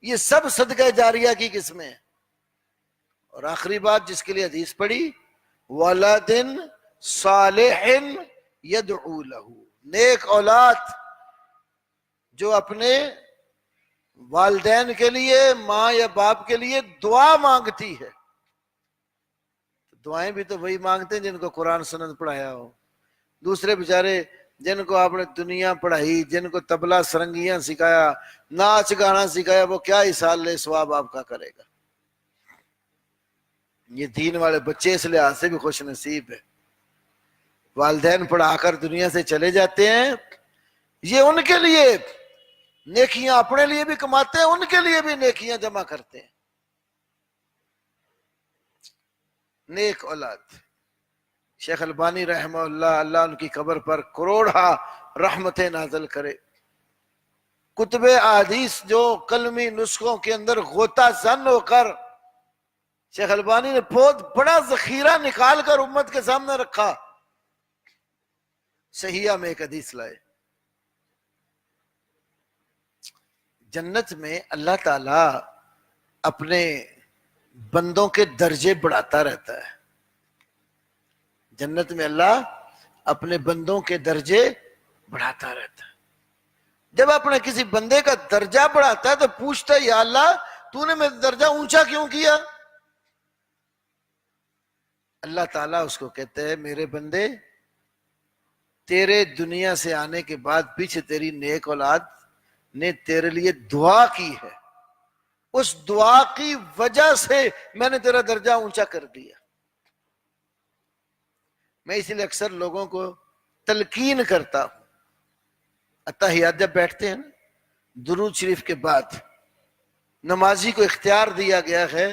یہ سب صدقہ جاریہ کی قسمیں ہیں. اور آخری بات جس کے لیے حدیث پڑھی، ولد صالح یدعو لہ، نیک اولاد جو اپنے والدین کے لیے، ماں یا باپ کے لیے دعا مانگتی ہے. دعائیں بھی تو وہی مانگتے ہیں جن کو قرآن سنت پڑھایا ہو. دوسرے بیچارے جن کو آپ نے دنیا پڑھائی، جن کو طبلہ سرنگیاں سکھایا، ناچ گانا سکھایا، وہ کیا حساب لے ثواب آپ کا کرے گا. یہ دین والے بچے اس لحاظ سے بھی خوش نصیب ہے. والدین پڑھا کر دنیا سے چلے جاتے ہیں، یہ ان کے لیے نیکیاں اپنے لیے بھی کماتے ہیں، ان کے لیے بھی نیکیاں جمع کرتے ہیں. نیک اولاد. شیخ البانی رحمہ اللہ، اللہ ان کی قبر پر کروڑا رحمتیں نازل کرے. کتب احادیث جو قلمی نسخوں کے اندر غوطہ زن ہو کر شیخ البانی نے بہت بڑا ذخیرہ نکال کر امت کے سامنے رکھا. صحیحہ میں ایک حدیث لائے. جنت میں اللہ تعالی اپنے بندوں کے درجے بڑھاتا رہتا ہے. جنت میں اللہ اپنے بندوں کے درجے بڑھاتا رہتا ہے. جب اپنے کسی بندے کا درجہ بڑھاتا ہے تو پوچھتا ہے یا اللہ تو نے میرا درجہ اونچا کیوں کیا؟ اللہ تعالیٰ اس کو کہتے ہیں میرے بندے، تیرے دنیا سے آنے کے بعد پیچھے تیری نیک اولاد نے تیرے لیے دعا کی ہے، اس دعا کی وجہ سے میں نے تیرا درجہ اونچا کر دیا. میں اسی لیے اکثر لوگوں کو تلقین کرتا ہوں. اتحیات جب بیٹھتے ہیں درود شریف کے بعد، نمازی کو اختیار دیا گیا ہے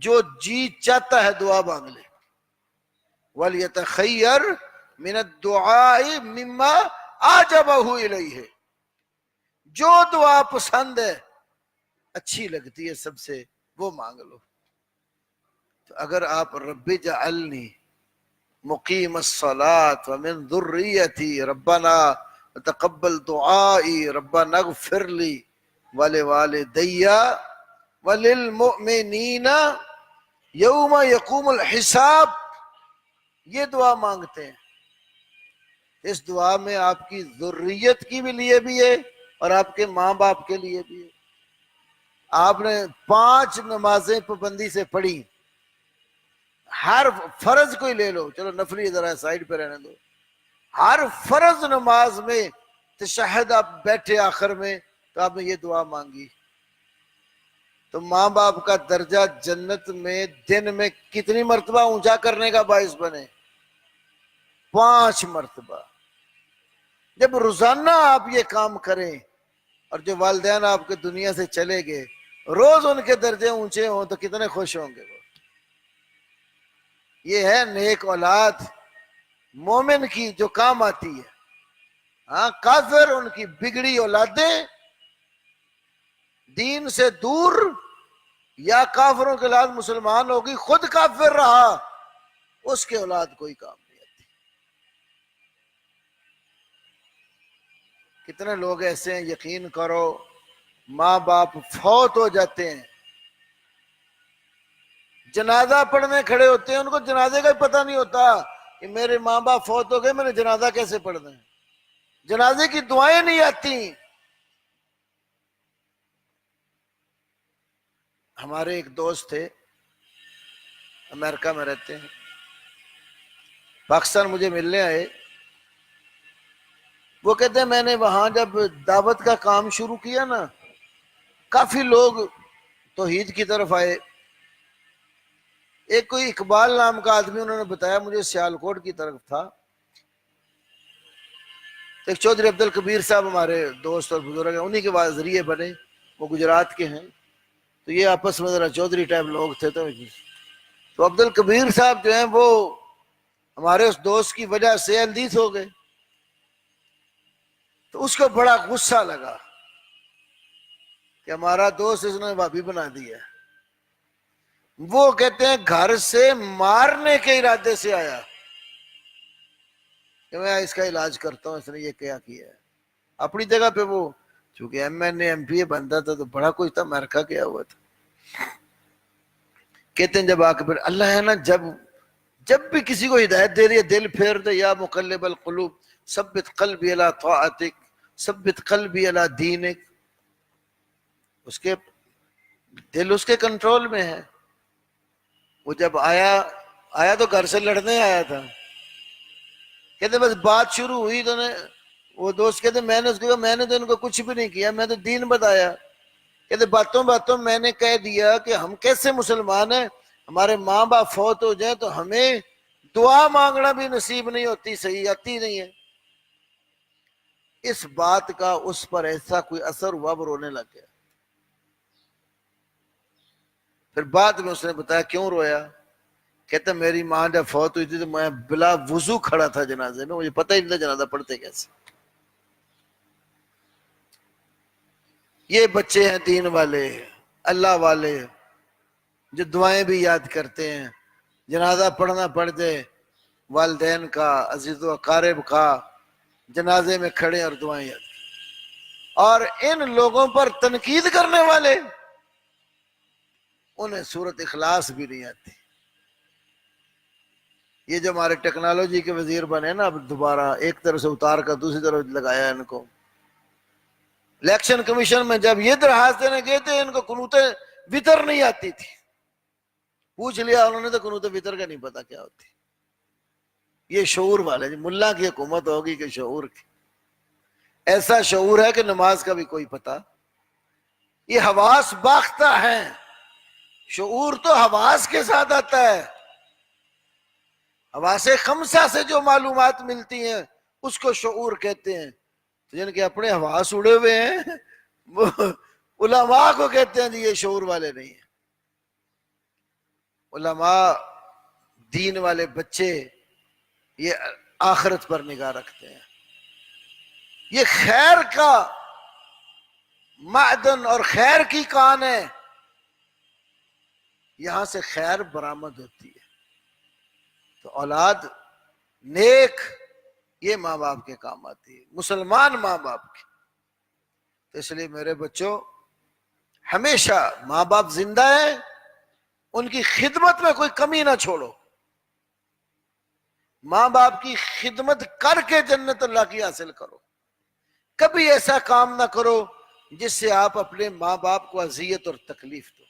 جو جی چاہتا ہے دعا مانگ لے. وَلْيَتَخَيَّرْ مِنَ الدُّعَاءِ مِمَّا أَعْجَبَهُ إِلَيْهِ، جو دعا پسند ہے، اچھی لگتی ہے سب سے، وہ مانگ لو. تو اگر آپ رب اجعلنی مقیم الصلاۃ ومن ذریتی ربنا تقبل دعائی ربنا اغفر لی ولوالدی وللمؤمنین یوم یقوم الحساب، یہ دعا مانگتے ہیں. اس دعا میں آپ کی ذریت کی بھی لیے بھی ہے اور آپ کے ماں باپ کے لیے بھی ہے. آپ نے 5 نمازیں پابندی سے پڑھی، ہر فرض کوئی لے لو، چلو نفلی ذرا سائیڈ پہ رہنے دو، ہر فرض نماز میں تشہد آپ بیٹھے آخر میں تو آپ نے یہ دعا مانگی، تو ماں باپ کا درجہ جنت میں دن میں کتنی مرتبہ اونچا کرنے کا باعث بنے؟ 5 مرتبہ. جب روزانہ آپ یہ کام کریں اور جو والدین آپ کے دنیا سے چلے گئے روز ان کے درجے اونچے ہوں تو کتنے خوش ہوں گے وہ. یہ ہے نیک اولاد مومن کی جو کام آتی ہے. ہاں کافر ان کی بگڑی اولادیں دین سے دور، یا کافروں کے اولاد مسلمان ہوگی خود کافر رہا، اس کے اولاد کوئی کام نہیں آتی. کتنے لوگ ایسے ہیں یقین کرو ماں باپ فوت ہو جاتے ہیں، جنازہ پڑھنے کھڑے ہوتے ہیں، ان کو جنازے کا ہی پتہ نہیں ہوتا کہ میرے ماں باپ فوت ہو گئے، میں نے جنازہ کیسے پڑھنا ہے، جنازے کی دعائیں نہیں آتی. ہمارے ایک دوست تھے امریکہ میں رہتے ہیں، پاکستان مجھے ملنے آئے. وہ کہتے ہیں میں نے وہاں جب دعوت کا کام شروع کیا نا، کافی لوگ توحید کی طرف آئے. ایک کوئی اقبال نام کا آدمی انہوں نے بتایا مجھے سیالکوٹ کی طرف تھا. ایک چودھری عبد الکبیر صاحب ہمارے دوست اور بزرگ ہیں, انہی کے بعد ذریعے بنے, وہ گجرات کے ہیں. تو یہ آپس میں ذرا چودھری ٹائپ لوگ تھے. تو عبد الکبیر صاحب جو ہیں وہ ہمارے اس دوست کی وجہ سے اندیس ہو گئے. تو اس کو بڑا غصہ لگا کہ ہمارا دوست اس نے بھابھی بنا دیا. وہ کہتے ہیں گھر سے مارنے کے ارادے سے آیا کہ میں اس کا علاج کرتا ہوں, اس نے یہ کیا کیا ہے. اپنی جگہ پہ وہ چونکہ M N A M P A بنتا تھا تو بڑا کچھ تھا, امریکہ کیا ہوا تھا. کہتے ہیں جب آ کے پھر اللہ ہے نا, جب بھی کسی کو ہدایت دے رہی ہے دل پھیر دے. یا مقلب القلوب ثبت قلبی علی طاعتک ثبت قلبی علی دینک. اس کے دل اس کے کنٹرول میں ہے. وہ جب آیا تو گھر سے لڑنے آیا تھا. کہتے بس بات شروع ہوئی تو وہ دوست کہتے میں نے اس کو کہا میں نے تو ان کو کچھ بھی نہیں کیا, میں تو دین بتایا. کہتے باتوں باتوں میں نے کہہ دیا کہ ہم کیسے مسلمان ہیں, ہمارے ماں باپ فوت ہو جائیں تو ہمیں دعا مانگنا بھی نصیب نہیں ہوتی, صحیح آتی نہیں ہے. اس بات کا اس پر ایسا کوئی اثر ہوا, وہ رونے لگ گیا. پھر بعد میں اس نے بتایا کیوں رویا. کہتا میری ماں جب فوت ہوئی تھی تو میں بلا وضو کھڑا تھا جنازے میں, مجھے پتہ ہی نہیں تھا جنازہ پڑھتے کیسے. یہ بچے ہیں دین والے, اللہ والے, جو دعائیں بھی یاد کرتے ہیں. جنازہ پڑھنا پڑ جائے والدین کا, عزیز و اقارب کا, جنازے میں کھڑے اور دعائیں یاد. اور ان لوگوں پر تنقید کرنے والے, انہیں سورت اخلاص بھی نہیں آتی. یہ جو ہمارے ٹیکنالوجی کے وزیر بنے نا, اب دوبارہ ایک طرف سے اتار کر دوسری طرف لگایا ان کو. الیکشن کمیشن میں جب یہ درخواست دینے گئے تھے ان کو قنوت وطر نہیں آتی تھی. پوچھ لیا انہوں نے تو قنوت وطر کا نہیں پتا کیا ہوتی. یہ شعور والے, ملا کی حکومت ہوگی کہ شعور کی. ایسا شعور ہے کہ نماز کا بھی کوئی پتا. یہ حواس باختہ ہیں, شعور تو حواس کے ساتھ آتا ہے. حواس خمسہ سے جو معلومات ملتی ہیں اس کو شعور کہتے ہیں. جن کے اپنے حواس اڑے ہوئے ہیں وہ علماء کو کہتے ہیں جی یہ شعور والے نہیں ہیں. علماء دین والے بچے یہ آخرت پر نگاہ رکھتے ہیں. یہ خیر کا معدن اور خیر کی کان ہے, یہاں سے خیر برآمد ہوتی ہے. تو اولاد نیک یہ ماں باپ کے کام آتی ہے, مسلمان ماں باپ کی. تو اس لیے میرے بچوں ہمیشہ ماں باپ زندہ ہیں, ان کی خدمت میں کوئی کمی نہ چھوڑو. ماں باپ کی خدمت کر کے جنت اللہ کی حاصل کرو. کبھی ایسا کام نہ کرو جس سے آپ اپنے ماں باپ کو اذیت اور تکلیف دو.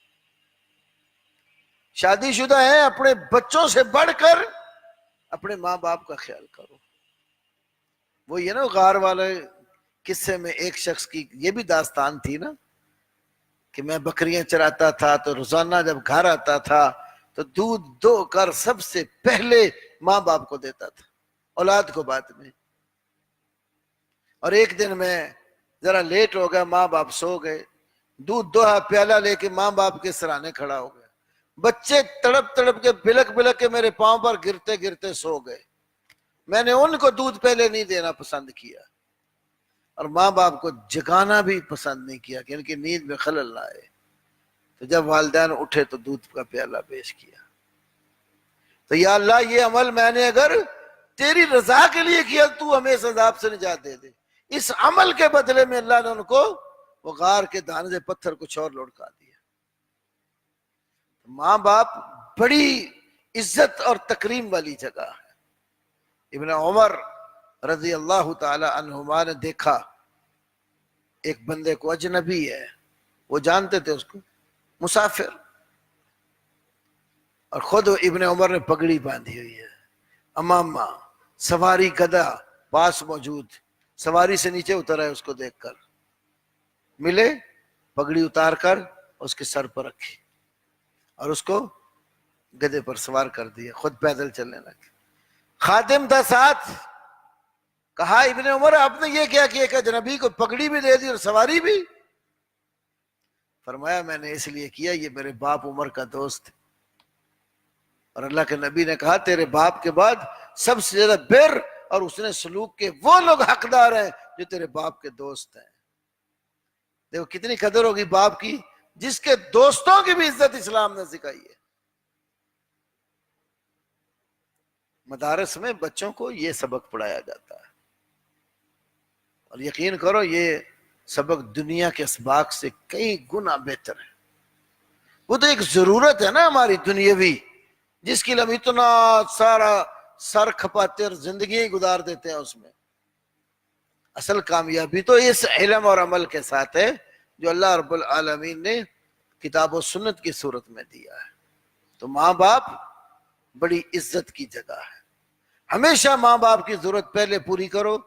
شادی شدہ ہیں, اپنے بچوں سے بڑھ کر اپنے ماں باپ کا خیال کرو. وہ یہ نا غار والے قصے میں ایک شخص کی یہ بھی داستان تھی نا کہ میں بکریاں چراتا تھا تو روزانہ جب گھر آتا تھا تو دودھ دو کر سب سے پہلے ماں باپ کو دیتا تھا, اولاد کو بعد میں. اور ایک دن میں ذرا لیٹ ہو گیا, ماں باپ سو گئے, دودھ دوہا پیالہ لے کے ماں باپ کے سرانے کھڑا ہو گیا. بچے تڑپ تڑپ کے بلک بلک کے میرے پاؤں پر گرتے گرتے سو گئے. میں نے ان کو دودھ پہلے نہیں دینا پسند کیا اور ماں باپ کو جگانا بھی پسند نہیں کیا کہ ان کی نیند میں خلل نہ آئے. تو جب والدین اٹھے تو دودھ کا پیالہ پیش کیا. تو یا اللہ یہ عمل میں نے اگر تیری رضا کے لیے کیا تو ہمیں اس عذاب سے نجات دے دے. اس عمل کے بدلے میں اللہ نے ان کو وہ غار کے دانے سے پتھر کچھ اور لڑکا دیا. ماں باپ بڑی عزت اور تکریم والی جگہ ہے. ابن عمر رضی اللہ تعالی عنہما نے دیکھا ایک بندے کو, اجنبی ہے, وہ جانتے تھے اس کو, مسافر, اور خود ابن عمر نے پگڑی باندھی ہوئی ہے, امامہ, سواری گدھا پاس موجود, سواری سے نیچے اترا ہے, اس کو دیکھ کر ملے, پگڑی اتار کر اس کے سر پر رکھی اور اس کو گدھے پر سوار کر دیا، خود پیدل چلنے لگے۔ خادم تھا ساتھ، کہا ابن عمر آپ نے یہ کیا کیا کہ جنبی کو پگڑی بھی دے دی اور سواری بھی؟ فرمایا میں نے اس لیے کیا، یہ میرے باپ عمر کا دوست ہے، اور اللہ کے نبی نے کہا تیرے باپ کے بعد سب سے زیادہ بر اور اس نے سلوک کے وہ لوگ حقدار ہیں جو تیرے باپ کے دوست ہیں۔ دیکھو کتنی قدر ہوگی باپ کی، جس کے دوستوں کی بھی عزت اسلام نے سکھائی ہے۔ مدارس میں بچوں کو یہ سبق پڑھایا جاتا ہے، اور یقین کرو یہ سبق دنیا کے اسباق سے کئی گنا بہتر ہے۔ وہ تو ایک ضرورت ہے نا ہماری دنیاوی، جس کے لیے ہم اتنا سارا سر کھپاتے اور زندگی گزار دیتے ہیں اس میں۔ اصل کامیابی تو اس علم اور عمل کے ساتھ ہے جو اللہ رب العالمین نے کتاب و سنت کی صورت میں دیا ہے۔ تو ماں باپ بڑی عزت کی جگہ ہے، ہمیشہ ماں باپ کی ضرورت پہلے پوری کرو،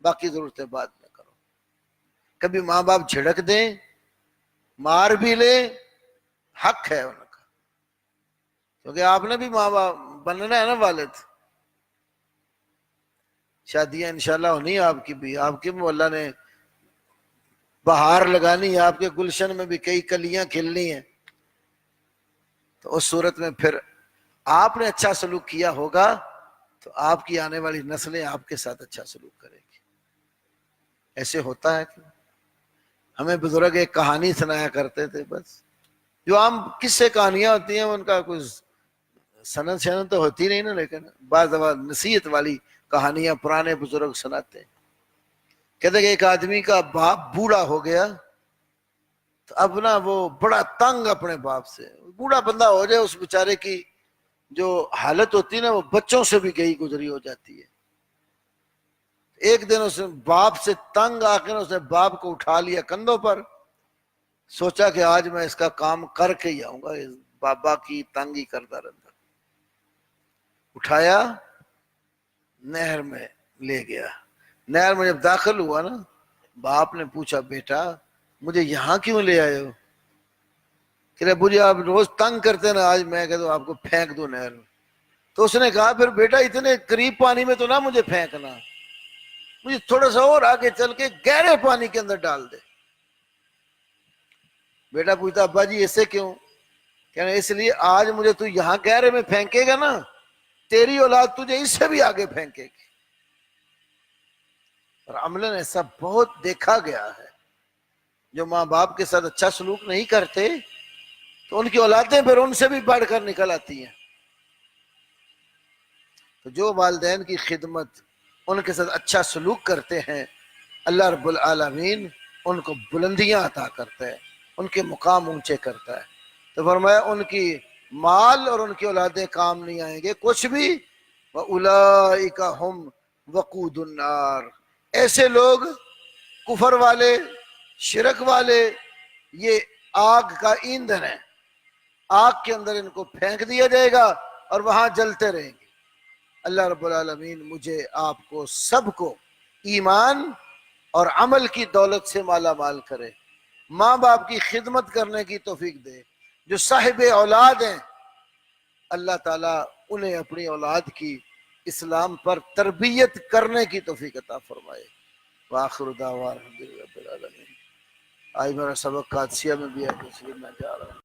باقی ضرورتیں بعد میں کرو۔ کبھی ماں باپ جھڑک دیں، مار بھی لیں، حق ہے ان کا، کیونکہ آپ نے بھی ماں باپ بننا ہے نا، والد۔ شادیاں انشاءاللہ ہونی ہے آپ کی بھی، آپ کی بھی اللہ نے بہار لگانی ہے، آپ کے گلشن میں بھی کئی کلیاں کھلنی ہیں، تو اس صورت میں پھر آپ نے اچھا سلوک کیا ہوگا تو آپ کی آنے والی نسلیں آپ کے ساتھ اچھا سلوک کرے گی۔ ایسے ہوتا ہے کہ ہمیں بزرگ ایک کہانی سنایا کرتے تھے، بس جو عام قصے کہانیاں ہوتی ہیں ان کا کوئی سند شند تو ہوتی نہیں نا، لیکن بعض دفعہ نصیحت والی کہانیاں پرانے بزرگ سناتے ہیں۔ کہتے کہ ایک آدمی کا باپ بوڑھا ہو گیا، تو اب نا وہ بڑا تنگ اپنے باپ سے، بوڑھا بندہ ہو جائے اس بیچارے کی جو حالت ہوتی ہے نا وہ بچوں سے بھی گئی گزری ہو جاتی ہے۔ ایک دن اس نے باپ سے تنگ آ کے اس نے باپ کو اٹھا لیا کندھوں پر، سوچا کہ آج میں اس کا کام کر کے ہی آؤں گا، اس بابا کی تنگی کرتا رہتا۔ اٹھایا، نہر میں لے گیا۔ نہر میں جب داخل ہوا نا، باپ نے پوچھا بیٹا مجھے یہاں کیوں لے آئے ہو؟ کہ ابو جی آپ روز تنگ کرتے نا، آج میں کہتا ہوں آپ کو پھینک دو نہر میں۔ تو اس نے کہا پھر بیٹا اتنے قریب پانی میں تو نہ مجھے پھینکنا، مجھے تھوڑا سا اور آگے چل کے گہرے پانی کے اندر ڈال دے۔ بیٹا پوچھتا ابا جی ایسے کیوں؟ کہنا اس لیے آج مجھے تو یہاں گہرے میں پھینکے گا نا، تیری اولاد تجھے اس سے بھی آگے پھینکے گی۔ اور عملاً ایسا بہت دیکھا گیا ہے، جو ماں باپ کے ساتھ اچھا سلوک نہیں کرتے تو ان کی اولادیں پھر ان سے بھی بڑھ کر نکل آتی ہیں۔ تو جو والدین کی خدمت، ان کے ساتھ اچھا سلوک کرتے ہیں، اللہ رب العالمین ان کو بلندیاں عطا کرتا ہے، ان کے مقام اونچے کرتا ہے۔ تو فرمایا ان کی مال اور ان کی اولادیں کام نہیں آئیں گے کچھ بھی، وَأُولَئِكَ هُمْ وَقُودُ النَّارِ، ایسے لوگ کفر والے، شرک والے، یہ آگ کا ایندھن ہے، آگ کے اندر ان کو پھینک دیا جائے گا اور وہاں جلتے رہیں گے۔ اللہ رب العالمین مجھے آپ کو سب کو ایمان اور عمل کی دولت سے مالا مال کرے، ماں باپ کی خدمت کرنے کی توفیق دے۔ جو صاحب اولاد ہیں اللہ تعالیٰ انہیں اپنی اولاد کی اسلام پر تربیت کرنے کی توفیق عطا فرمائے۔ وآخر دعوانا الحمدللہ رب العالمین۔ آج میرا سبق قادسیہ میں بھی ہے، اس لیے میں جا رہا ہوں۔